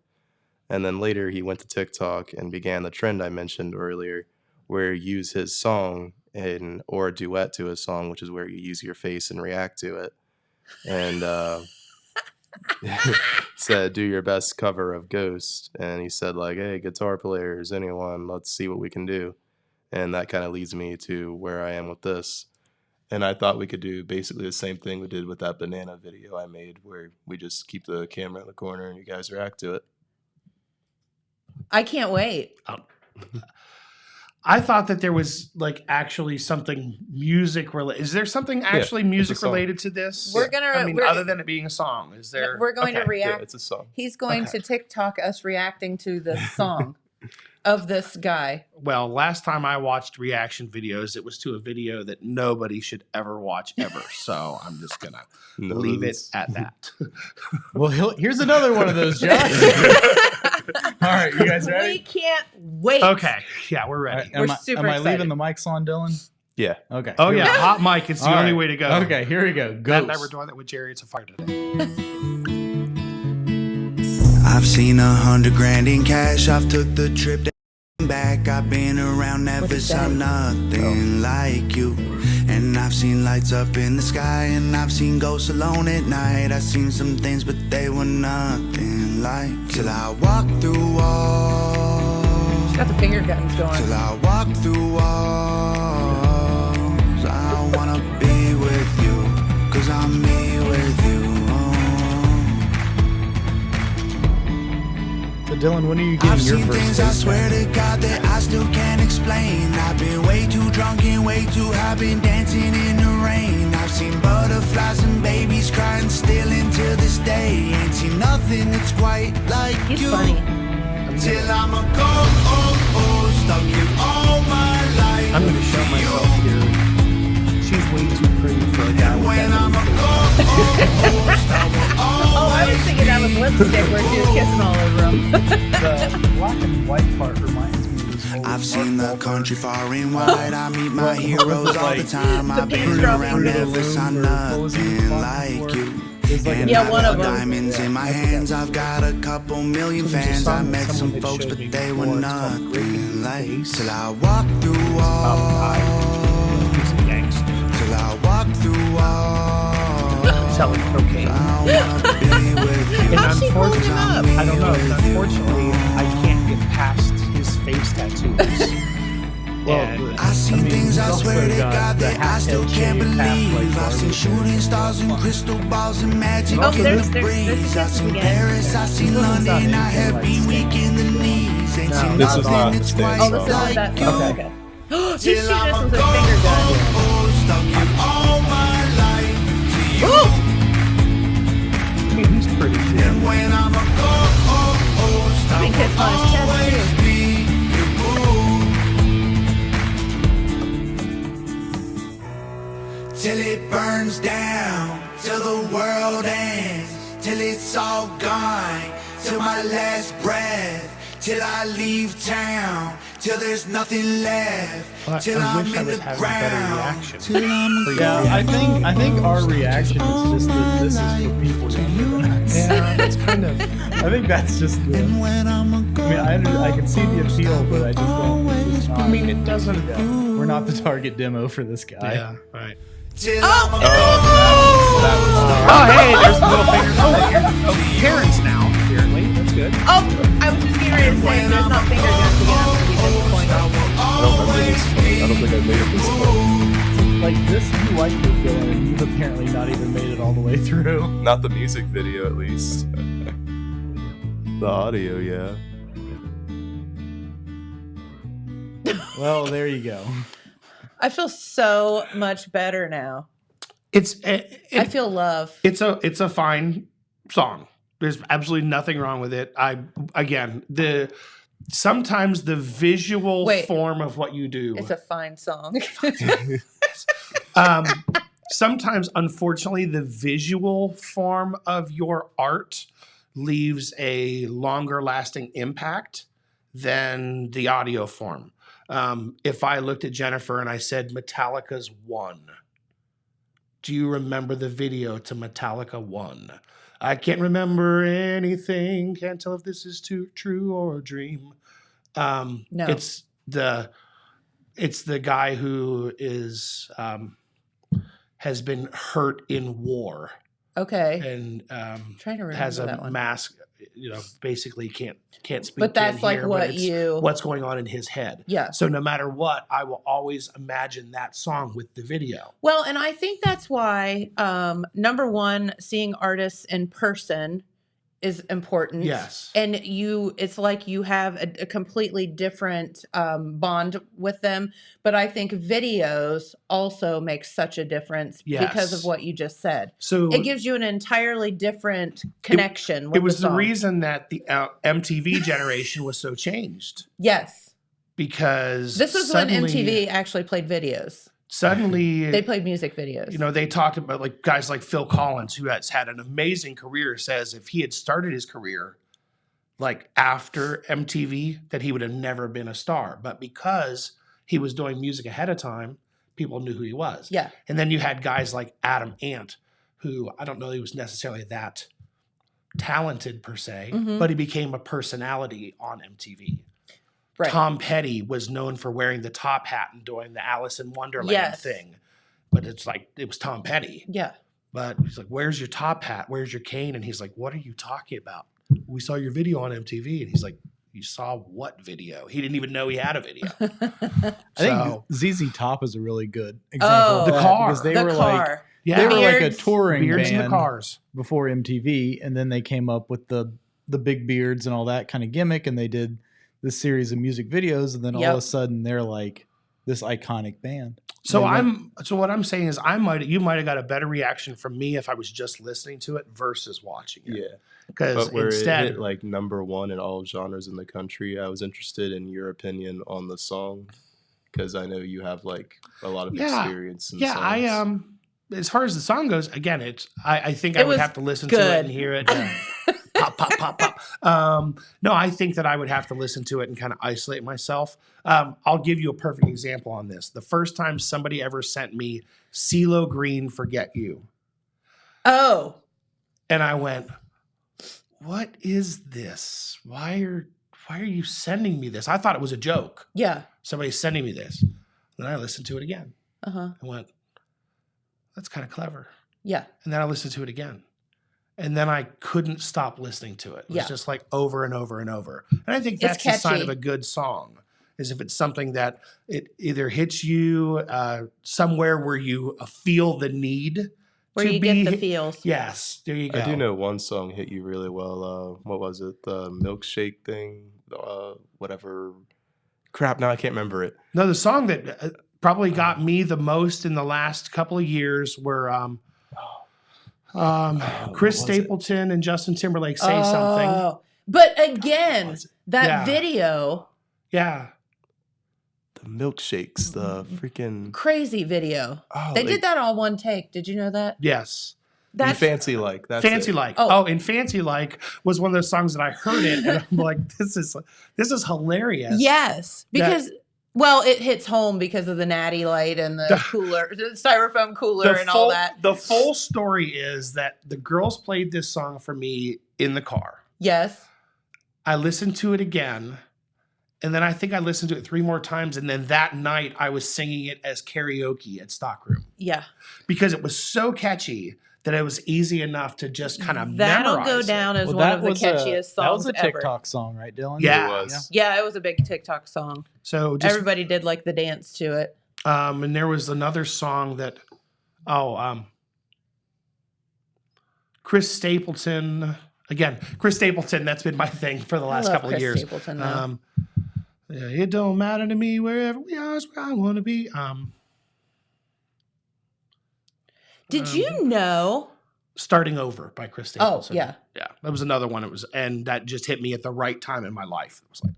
And then later he went to TikTok and began the trend I mentioned earlier, where you use his song or a duet to a song, which is where you use your face and react to it. And said, "Do your best cover of Ghost." And he said, like, "Hey, guitar players, anyone, let's see what we can do." And that kind of leads me to where I am with this. And I thought we could do basically the same thing we did with that banana video I made, where we just keep the camera in the corner and you guys react to it. I can't wait. I thought that there was like actually something music related. Is there something actually music song. related to this? We're gonna- I mean, we're- other than it being a song, is there? We're going to Okay. Yeah, react. it's a song. He's going Okay. to TikTok us reacting to the song of this guy. Well, last time I watched reaction videos, it was to a video that nobody should ever watch ever. So I'm just gonna No, leave it it's- at that. Well, here's another one of those, Josh. All right, you guys We ready? can't wait. Okay, yeah, we're ready. We're Am super I leaving excited. the mics on, Dylan? Yeah. Okay. Oh here we yeah, go. hot mic. It's the All only right. way to go. Okay, here we go. Matt Ghost. and I were doing that with Jerry. It's a fire today. I've seen 100 grand in cash. I've took the trip back. I've been around, never saw nothing like you. And I've seen lights up in the sky, and I've seen ghosts alone at night. I've seen some things, but they were nothing like. Till I walked through walls. She's got the finger guns going. Till I walk through walls. I wanna be with you, 'cause I'm me with you. So, Dylan, when are you I've getting your seen first things I ghost swear back? to God that I still can't explain. I've been way too drunk and way too high, been dancing in the rain. I've seen butterflies and babies crying still until this day. Ain't seen nothing that's quite like He's you. funny. Till I'm a ghost. stuck here all my life. I'm going to show myself here. She's way too pretty for a guy with When that I'm a many face. ghost, I will Oh, I was thinking that was lipstick where she was kissing all over him. The black and white part reminds me of this old I've seen the Mark country far and wide. I meet my heroes all the time. I've been pants dropping around down. Memphis. I'm nothing like you. And Yeah, I've one got of 'em. diamonds in my hands. I've got a couple million fans. I met some folks, but they were nothing like. Till I walk through walls. Till I walk through walls. selling cocaine. I wanna be with you. And How's she holding him up? I don't know. Unfortunately, I can't get past his face tattoos. And, I see things I he's swear also to got God the that I still half-head can't shaved, half, believe. like, I've seen Barbie shooting hair. stars and crystal balls and magic Oh, in there's the the breeze. I kisses seen again. Paris, I seen London. I have been weak in the knees. Ain't seen This is not nothing the that's same quite Oh, this is song. like that. like Oh, you. okay. He's Till shooting I'm us a with a finger gun. stuck here all my life to you. Ooh! I mean, he's pretty too. And when I'm a ghost, I Been will kissed on his chest, always too. be your boo. Till it burns down, till the world ends, till it's all gone, till my last breath, till I leave town, till there's nothing left, till I I'm wish I in was the having better ground, reaction. till I'm a Yeah, I think our reaction is just that this is for people younger than us. Yeah, that's kind of. I think that's just the. And when I'm a I can see the appeal, but I just don't. This is not, I mean, it doesn't. yeah, we're not the target demo for this guy. Yeah, right. till I'm a Oh, hey, there's the little finger. Oh, parents now, apparently. That's good. Oh, I was just getting ready to say, if there's not finger guns again, I'm going to be disappointed. I don't remember this. I don't think I made it this far. Like this, you like this going, and you've apparently not even made it all the way through. Not the music video, at least. The audio, yeah. Well, there you go. I feel so much better now. It's I feel love. it's a fine song. There's absolutely nothing wrong with it. Sometimes the visual Wait. form of what you do. It's a fine song. Sometimes, unfortunately, the visual form of your art leaves a longer lasting impact than the audio form. If I looked at Jennifer and I said Metallica's One, do you remember the video to Metallica One? I can't remember anything. Can't tell if this is true or a dream. No. It's the guy who is has been hurt in war Okay. and Trying to remember has that a one. mask. Basically can't speak. But that's can't like hear, what but it's you- what's going on in his head. Yeah. So no matter what, I will always imagine that song with the video. Well, and I think that's why, number one, seeing artists in person is important. Yes. And it's like you have a completely different bond with them. But I think videos also make such a difference because of Yes. what you just said. So It gives you an entirely different connection with it was the song. reason that the MTV generation was so changed Yes. because This was when MTV actually played videos. suddenly They played music videos. they talked about like guys like Phil Collins, who has had an amazing career, says if he had started his career like after MTV, that he would have never been a star. But because he was doing music ahead of time, people knew who he was. Yeah. And then you had guys like Adam Ant, who I don't know he was necessarily that talented per se, Mhm. but he became a personality on MTV. Right. Tom Petty was known for wearing the top hat and doing the Alice in Wonderland Yes. thing. But it's like, it was Tom Petty. Yeah. But he's like, where's your top hat? Where's your cane? And he's like, what are you talking about? We saw your video on MTV. And he's like, you saw what video? He didn't even know he had a video. I So- think ZZ Top is a really good example. Oh, of The that car. because they the were car. like Yeah. they were like a Beards. touring Beards in the band cars. before MTV, and then they came up with the big beards and all that kind of gimmick, and they did this series of music videos, and then all of Yep. a sudden they're like this iconic band. So They so what I'm saying is you might have got a better reaction from me if I was just listening to it versus watching it. Yeah. Because But where it instead, hit like #1 in all genres in the country, I was interested in your opinion on the song because I know you have like a lot of Yeah. experience in yeah, I songs. as far as the song goes, again, I think I It would was have to listen to it good. and hear it. Pop, pop, pop, pop. No, I think that I would have to listen to it and kind of isolate myself. I'll give you a perfect example on this. The first time somebody ever sent me CeeLo Green, Forget You. Oh, And I went, what is this? Why are you sending me this? I thought it was a joke. yeah. Somebody's sending me this. Then I listened to it again. Uh-huh. I went, that's kind of clever. Yeah. And then I listened to it again. And then I couldn't stop listening to it. It was Yeah. just like over and over and over. And I think that's the sign of catchy. a good song, is if it's something that it either hits you somewhere where you feel the need Where to you be. get the feels. Yes, there you go. I do know one song hit you really well. What was it? The milkshake thing? Whatever. Crap, now I can't remember it. No, the song that probably got me the most in the last couple of years were Chris what was it? Stapleton and Justin Timberlake Say Something. Oh. But again, was it? that Yeah. video, Yeah. The milkshakes, the freaking. crazy video. Oh, They did that all one take. Did you know that? Yes. That's Fancy Like. That's Fancy it. Like. Oh. Oh, and Fancy Like was one of those songs that I heard it and I'm like, this is hilarious. Yes, because well, it hits home because of the natty light and the cooler, the styrofoam cooler, and all that. The full story is that the girls played this song for me in the car. Yes. I listened to it again, and then I think I listened to it 3 more times, and then that night I was singing it as karaoke at Stockroom Yeah. because it was so catchy that it was easy enough to just kind of That'll memorize go it. down as one of the catchiest songs That was a ever. TikTok song, right, Dylan? Yeah. It was. Yeah, it was a big TikTok song. So just Everybody did like the dance to it. and there was another song that Chris Stapleton, that's been my thing for the last I love couple Chris of years. Stapleton, though. Yeah, it don't matter to me wherever we are is where I want to be. Did you know? Starting Over by Chris Oh, Stapleton. yeah. Yeah, that was another one. And that just hit me at the right time in my life. It was like,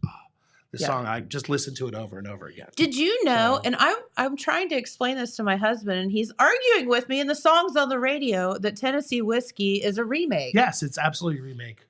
this Yeah. song, I just listened to it over and over again. Did you know? So- And I'm trying to explain this to my husband, and he's arguing with me in the songs on the radio that Tennessee Whiskey is a remake. Yes, it's absolutely a remake.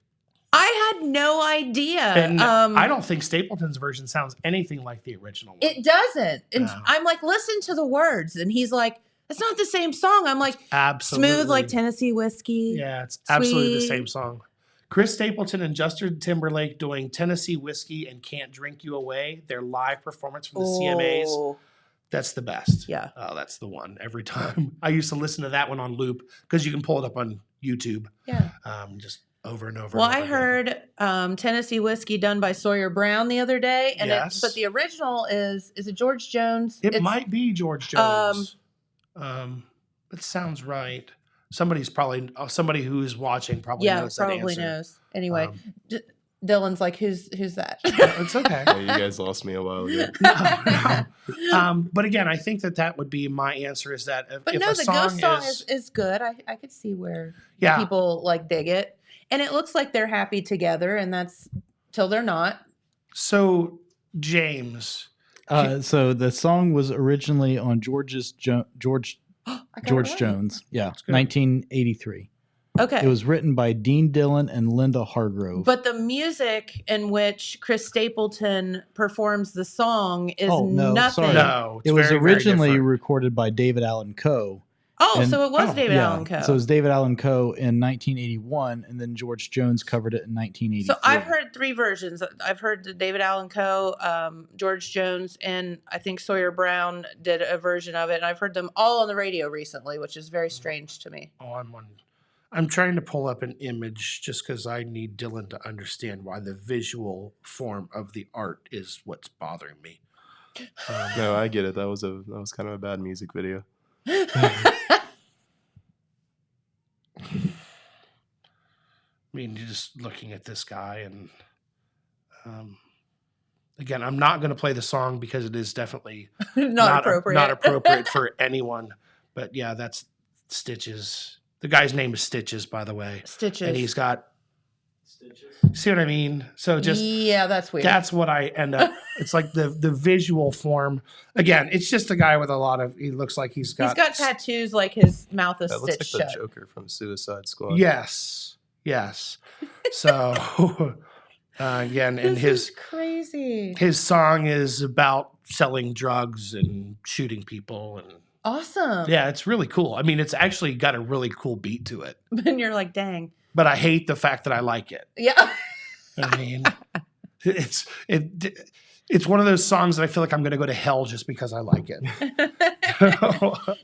I had no idea. And I don't think Stapleton's version sounds anything like the original one. It doesn't. And No. I'm like, listen to the words, and he's like, it's not the same song. I'm like, Absolutely. smooth like Tennessee Whiskey. Yeah, it's absolutely the Sweet. same song. Chris Stapleton and Justin Timberlake doing Tennessee Whiskey and Can't Drink You Away, their live performance from the CMAs. Oh, That's the best. Yeah. Oh, that's the one every time. I used to listen to that one on loop because you can pull it up on YouTube yeah. just over and over. Well, and I over again. heard Tennessee Whiskey done by Sawyer Brown the other day, and Yes. but the original is it George Jones? It It's- might be George Jones. It sounds right. Somebody who's watching probably yeah, knows that probably answer. knows. Anyway, Um, Dylan's like, who's that? It's okay. Yeah, you guys lost me a while ago. No. But again, I think that would be my answer is that if, But if no, a the song Ghost song is good. I could see where Yeah. people like dig it, and it looks like they're happy together, and that's till they're not. So, James, So the song was originally on George I got it right. Jones. Yeah, good. 1983. Okay. It was written by Dean Dillon and Linda Hargrove. But the music in which Chris Stapleton performs the song is Oh, no, nothing. sorry. no, it's it was very, very originally different. recorded by David Allen Coe. Oh, And- so it was oh, David Yeah, Allen Coe. So it was David Allen Coe in 1981, and then George Jones covered it in 1983. So I've heard 3 versions. I've heard the David Allen Coe, George Jones, and I think Sawyer Brown did a version of it. And I've heard them all on the radio recently, which is very strange to me. Oh, I'm trying to pull up an image just because I need Dylan to understand why the visual form of the art is what's bothering me. No, I get it. That was kind of a bad music video. I mean, you're just looking at this guy and Again, I'm not going to play the song because it is definitely Not appropriate. Not appropriate for anyone. But yeah, that's Stitches. The guy's name is Stitches, by the way. Stitches. And he's got Stitches. See what I mean? So just yeah, that's weird. that's what I end up. It's like the visual form. Again, it's just a guy with a lot of. He looks like he's got tattoos like his mouth is That looks stitched like the shut. Joker from Suicide Squad. Yes. So again, and This is crazy. his song is about selling drugs and shooting people, and Awesome. yeah, it's really cool. I mean, it's actually got a really cool beat to it. And you're like, dang. But I hate the fact that I like it. Yeah. I mean, it's one of those songs that I feel like I'm going to go to hell just because I like it.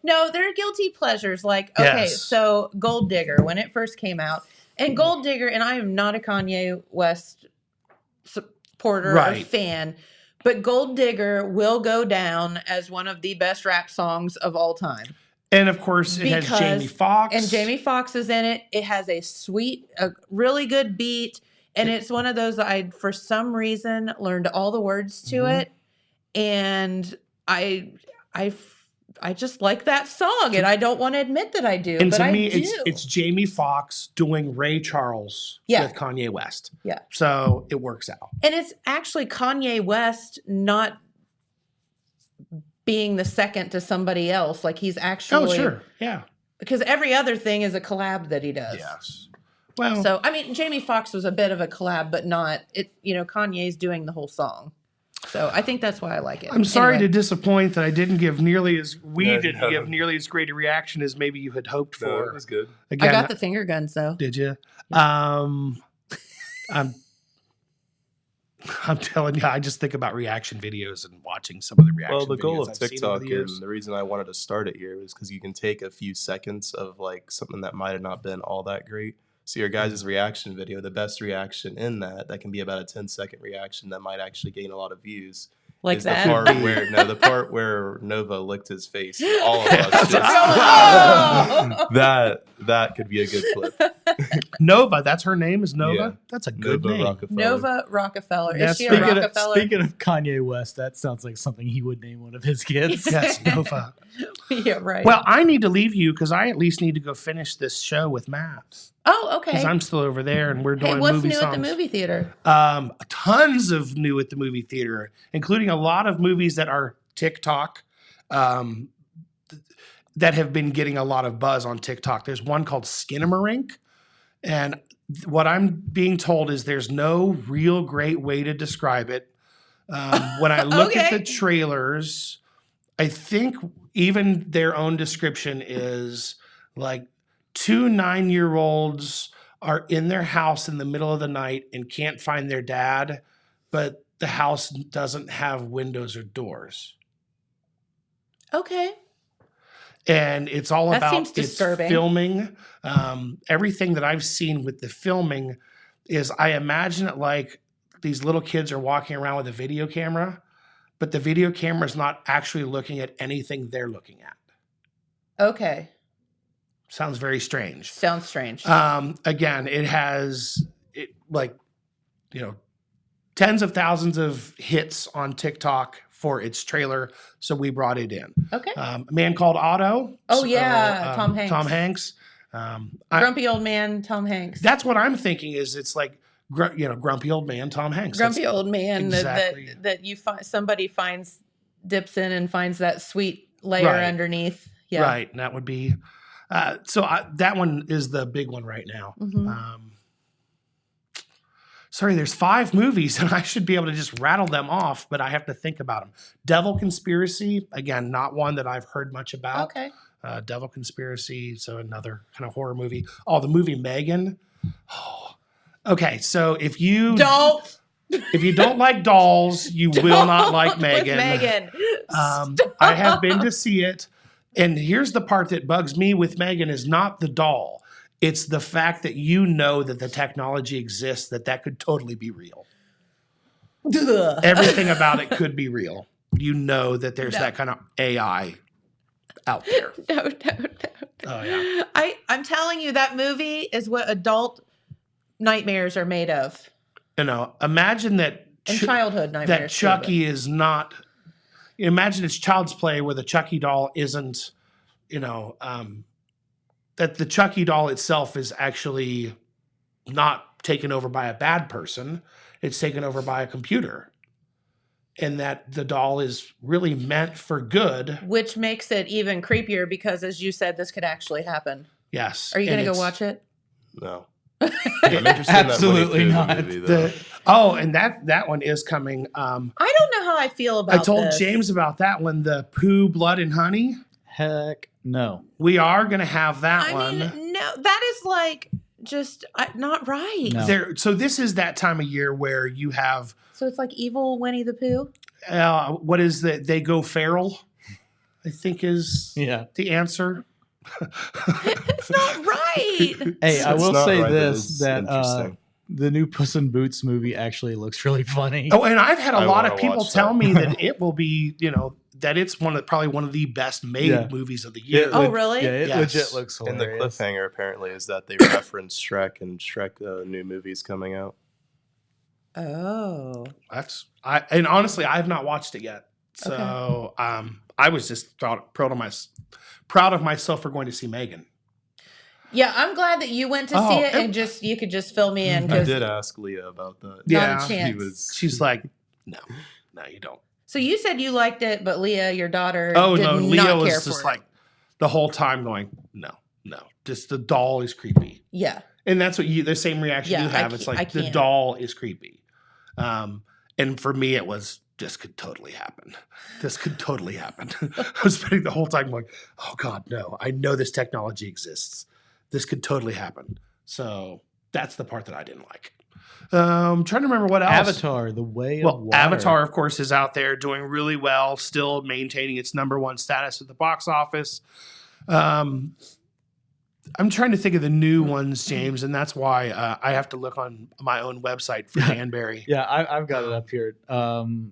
No, they're guilty pleasures. Like, okay, Yes. so Gold Digger, when it first came out, and Gold Digger, and I am not a Kanye West supporter or Right. fan, but Gold Digger will go down as one of the best rap songs of all time. And of course, it has Jamie Foxx. And Jamie Foxx is in it. It has a really good beat. And it's one of those that I, for some reason, learned all the words to it. And I just like that song. And I don't want to admit that I do. And but to I me, do. it's Jamie Foxx doing Ray Charles with Kanye West. Yeah. So it works out. And it's actually Kanye West not being the second to somebody else. Like he's actually. Oh, sure. Yeah. Because every other thing is a collab that he does. Yes. Well, So, I mean, Jamie Foxx was a bit of a collab, but not, Kanye's doing the whole song. So I think that's why I like it. I'm sorry Anyway. to disappoint that I didn't give nearly as No, didn't no. give nearly as great a reaction as maybe you had hoped for. No, it was good. Again, I got the finger guns, though. did you? I'm telling you, I just think about reaction videos and watching some of the reaction Well, the goal videos of I've seen over TikTok the years. and the reason I wanted to start it here was because you can take a few seconds of like something that might have not been all that great. So your guys' reaction video, the best reaction in that can be about a 10-second reaction that might actually gain a lot of views. Like is that? the part where Nova licked his face. All of us. Oh! that could be a good clip. Nova, that's her name is Nova. Yeah. That's a good Nova name. Rockefeller. Nova Rockefeller. Yeah, Is she a Speaking Rockefeller? speaking of Kanye West, that sounds like something he would name one of his kids. Yes, Nova. Yeah, right. Well, I need to leave you because I at least need to go finish this show with Matt. oh, okay. Because I'm still over there and we're doing Hey, what's movie new songs. at the movie theater? Tons of new at the movie theater, including a lot of movies that are TikTok, that have been getting a lot of buzz on TikTok. There's one called Skinamarink, and what I'm being told is there's no real great way to describe it. When I look at the Okay. trailers, I think even their own description is like 2 9-year-olds are in their house in the middle of the night and can't find their dad, but the house doesn't have windows or doors. Okay. And it's all That about seems its disturbing. filming. Everything that I've seen with the filming is I imagine it like these little kids are walking around with a video camera, but the video camera is not actually looking at anything they're looking at. Okay. Sounds very strange. Sounds strange. Again, it has tens of thousands of hits on TikTok for its trailer, so we brought it in. okay. A Man Called Otto. Oh, yeah, Tom Hanks. Tom Hanks. Grumpy old man, Tom Hanks. That's what I'm thinking. Is it's like grumpy old man Tom Hanks. Grumpy old man exactly- that you find somebody finds dips in and finds that sweet layer Right. underneath. Yeah. Right, and that would be. That one is the big one right now. Mhm. Sorry, there's 5 movies, and I should be able to just rattle them off, but I have to think about them. Devil Conspiracy, again, not one that I've heard much about. Okay. Devil Conspiracy, so another kind of horror movie. Oh, the movie Megan. Oh. Okay, so if you Don't like dolls, you will not like with Megan. Megan. I have been to see it, and here's the part that bugs me with Megan is not the doll. It's the fact that you know that the technology exists, that could totally be real. Ugh. Everything about it could be real. You know that there's that kind of AI out there. No. Oh, yeah. I'm telling you, that movie is what adult nightmares are made of. Imagine that And childhood nightmares. that too, but- Chucky is not. Imagine it's child's play where the Chucky doll isn't, that the Chucky doll itself is actually not taken over by a bad person. It's taken over by a computer. And that the doll is really meant for good. Which makes it even creepier because, as you said, this could actually happen. Yes. Are you going to go it's- watch it? No. I'm interested in that Winnie Absolutely Pooh not. movie, though. And that one is coming. I don't know how I feel about I told this. James about that one, the Pooh, Blood and Honey. Heck no. We are going to have that I one. mean, no, that is like just not right. No. So this is that time of year where you have So it's like evil Winnie the Pooh? what is that? They go feral, I think is Yeah. the answer. It's not right. Hey, I It's will not say right, but this it's that interesting. the new Puss in Boots movie actually looks really funny. Oh, and I've had a I lot wanna of people watch tell that. me that it will be, that it's probably one of the best made Yeah. movies of the year. Oh, really? Yeah, it Yes. legit looks And the hilarious. cliffhanger apparently is that they reference Shrek and Shrek new movies coming out. Oh. And honestly, I have not watched it yet. So I was just proud of myself for going to see Megan. Yeah, I'm glad that you went to Oh, see it it- and you could just fill me in. I 'Cause- did ask Leah about that. Yeah. Not a chance. She's like, no, you don't. So you said you liked it, but Leah, your daughter, Oh did no, not Leo care was for just it. like the whole time going, no. Just the doll is creepy. Yeah. And that's what the same reaction Yeah, you I have. It's can't- like I the can't. doll is creepy. And for me, it was this could totally happen. This could totally happen. I was spending the whole time going, oh God, no, I know this technology exists. This could totally happen. So that's the part that I didn't like. Trying to remember what else. Avatar, The Way of Well, Water. Avatar, of course, is out there doing really well, still maintaining its #1 status at the box office. I'm trying to think of the new ones, James, and that's why I have to look on my own website for Danbury. Yeah, I've got it up here.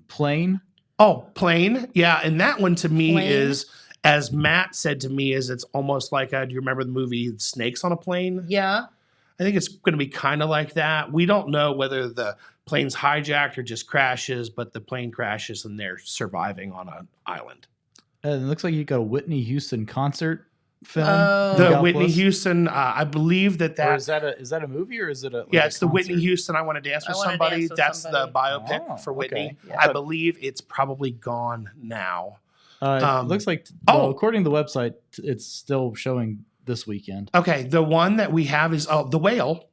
Plane. Oh, Plane. Yeah, and that one to me Plane? is, as Matt said to me, is it's almost like, do you remember the movie Snakes on a Plane? Yeah. I think it's going to be kind of like that. We don't know whether the plane's hijacked or just crashes, but the plane crashes and they're surviving on an island. It looks like you got a Whitney Houston concert film. Oh. The Gal Whitney Plus. Houston, I believe Or that is that a movie or is it a? yeah, like a it's the Whitney concert? Houston. I Want to Dance I with Wanna Somebody. Dance with That's Somebody. the biopic Oh, for Whitney. okay. I believe it's probably gone now. It looks like. According to the website, it's still showing this weekend. Okay, the one that we have is The Whale,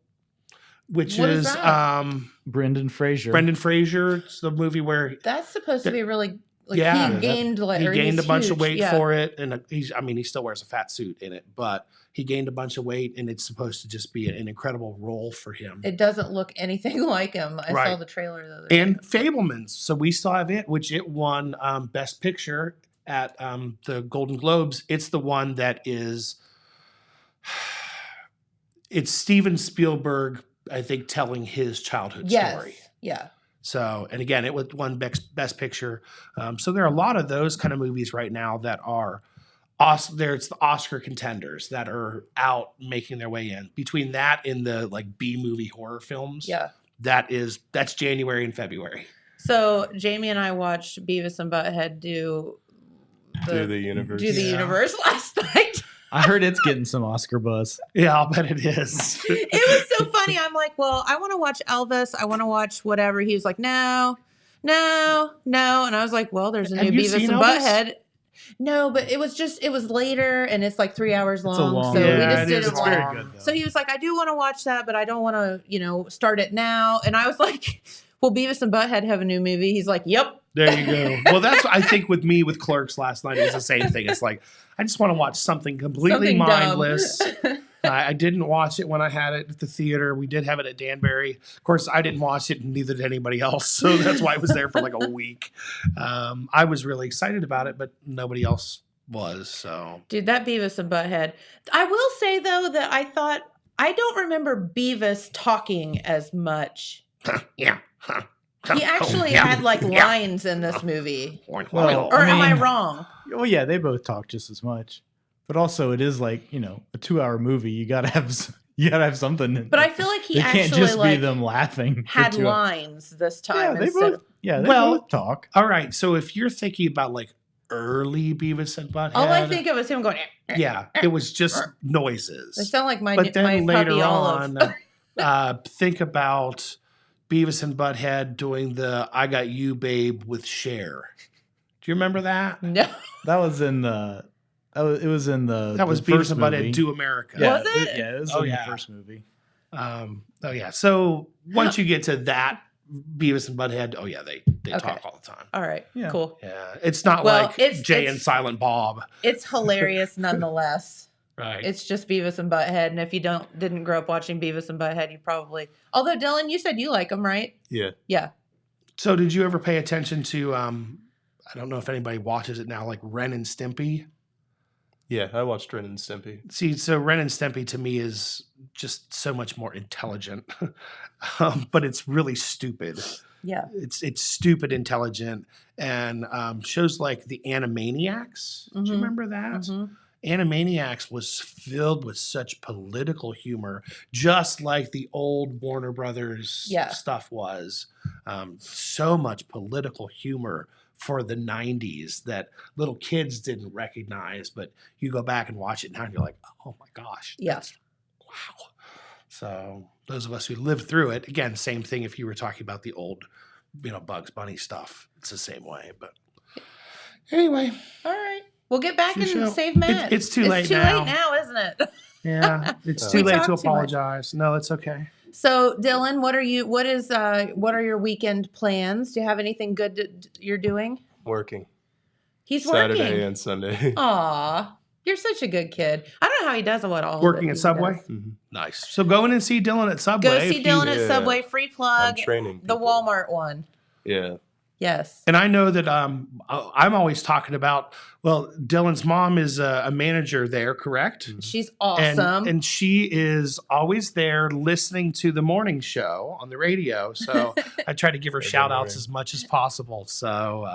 which What is is that? Brendan Fraser. Brendan Fraser. It's the movie where That's supposed to be really like Yeah. he gained like he or gained a he's bunch of huge. weight Yeah. for it, and he still wears a fat suit in it, but he gained a bunch of weight, and it's supposed to just be an incredible role for him. It doesn't look anything like him. I saw Right. the trailer the other day. And Fablemans, so we still have it, which it won Best Picture at the Golden Globes. It's the one that is, it's Steven Spielberg, I think, telling his childhood yes. story. Yeah. So, and again, it was won Best Picture. So there are a lot of those kind of movies right now that are it's the Oscar contenders that are out making their way in. Between that and the like B movie horror films, Yeah. that's January and February. So Jamie and I watched Beavis and Butthead do the universe. do the Yeah. universe last night. I heard it's getting some Oscar buzz. Yeah, I'll bet it is. It was so funny. I'm like, well, I want to watch Elvis. I want to watch whatever. He was like, no. And I was like, well, there's a new Have you Beavis seen and Elvis? Butthead. No, but it was later and it's like 3 hours long. It's a long. So we Yeah, just it did is. it It's long. very good, though. So he was like, I do want to watch that, but I don't want to, start it now. And I was like, well, Beavis and Butthead have a new movie. He's like, yep. There you go. Well, that's I think with me with Clerks last night, it was the same thing. It's like I just want to watch something completely Something dumb. mindless. I didn't watch it when I had it at the theater. We did have it at Danbury. Of course, I didn't watch it, and neither did anybody else. So that's why it was there for like a week. I was really excited about it, but nobody else was. So Dude, that Beavis and Butthead. I will say, though, that I don't remember Beavis talking as much. yeah. He actually had like lines in this movie. Well, Or I am I mean- wrong? Well, yeah, they both talk just as much, but also it is like a 2-hour movie. You gotta have You gotta have something. But I feel like he it can't actually just be like them laughing. for had 2 hours. lines this Yeah, time. they instead both. of, Yeah, they Well, both talk. All right. So if you're thinking about like early Beavis and Butthead, all I think of is him going. yeah, it was just noises. They sound like my But then my later puppy Olive. on, think about Beavis and Butthead doing the "I Got You, Babe" with Cher. Do you remember that? No, That was in the. It was in the. That was the Beavis first and movie. Butthead Do America. Yeah, Was it? Yeah, it was Oh, in yeah. the first movie. Oh yeah. So once you get to that Beavis and Butthead, oh yeah, they Okay. talk all the time. all right, Yeah. cool. Yeah, it's not Well, like it's- Jay it's- and Silent Bob, It's hilarious nonetheless. right? It's just Beavis and Butthead, and if you didn't grow up watching Beavis and Butthead, you probably. Although Dylan, you said you like them, right? Yeah. Yeah. So did you ever pay attention to? I don't know if anybody watches it now, like Ren and Stimpy. Yeah, I watched Ren and Stimpy. See, so Ren and Stimpy to me is just so much more intelligent, but it's really stupid. Yeah. It's stupid intelligent, and shows like the Animaniacs. Do you Mhm. remember that? Mhm. Animaniacs was filled with such political humor, just like the old Warner Brothers Yeah. stuff was. So much political humor for the 90s that little kids didn't recognize, but you go back and watch it now and you're like, oh my gosh. Yeah. That's, wow. So those of us who lived through it, again, same thing if you were talking about the old, Bugs Bunny stuff. It's the same way. But anyway, All right. We'll get back It's and your show. save Matt. It's too late It's too now. late now, isn't it? yeah, it's We too late talk to too much. apologize. No, it's okay. So, Dylan, what are your weekend plans? Do you have anything good you're doing? Working. He's Saturday working. and Sunday. Aw, you're such a good kid. I don't know how he does all of Working it at he Subway? does. Mhm. Nice. So go in and see Dylan at Subway. Go if see you- Dylan at Yeah. Subway. Free plug. I'm training The people. Walmart one. Yeah. Yes. And I know that I'm always talking about, well, Dylan's mom is a manager there, correct? She's And, awesome. and she is always there listening to the morning show on the radio. So I try to give her Every shout outs morning. as much as possible. So,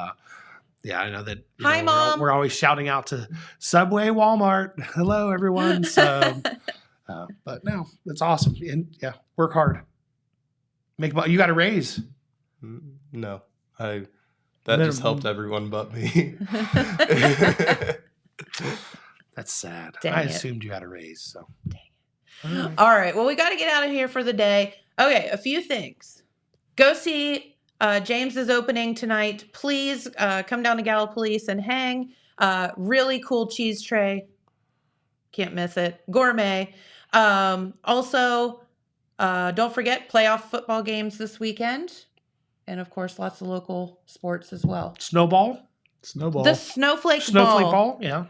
yeah, I know that. Hi, Mom. We're always shouting out to Subway, Walmart. Hello, everyone. So, but no, that's awesome. And yeah, work hard. You got a raise. No. That Minimum. just helped everyone but me. That's sad. Dang I it. assumed you had a raise. So. All right. Well, we got to get out of here for the day. Okay. A few things. Go see James's opening tonight. Please come down to Gallipolis and hang. Really cool cheese tray. Can't miss it. Gourmet. Also, don't forget playoff football games this weekend. And of course, lots of local sports as well. Snowball? Snowball. The Snowflake Snowflake Ball. ball? Yeah.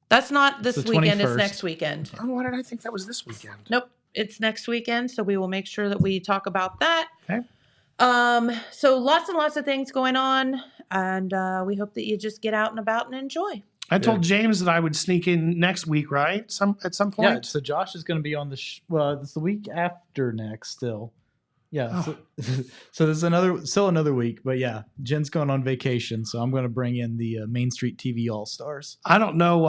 That's not this It's the weekend. It's 21st. next weekend. Oh, why did I think that was this weekend? Nope, it's next weekend, so we will make sure that we talk about that. Okay. So lots and lots of things going on, and we hope that you just get out and about and enjoy. I told James that I would sneak in next week, right? At some Yeah, point. so Josh is going to be on the. Well, it's the week after next still. Yeah. So there's still another week, but yeah, Jen's going on vacation, so I'm going to bring in the Main Street TV All Stars. I don't know.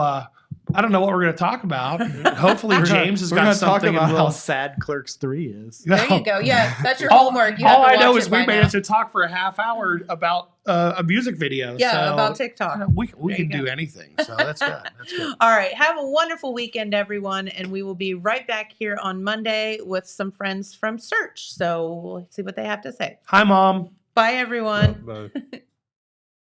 I don't know what we're going to talk about. Hopefully, James has We're got gonna talk something. about and how we'll- sad Clerks 3 is. There you go. Yeah, that's your All- homework. You all have to I know watch is it we by now. managed to talk for a half hour about a music video. Yeah, so about TikTok. We There can you do go. anything. So that's good. That's good. All right. Have a wonderful weekend, everyone. And we will be right back here on Monday with some friends from Search. So we'll see what they have to say. Hi, Mom. Bye, everyone. Bye.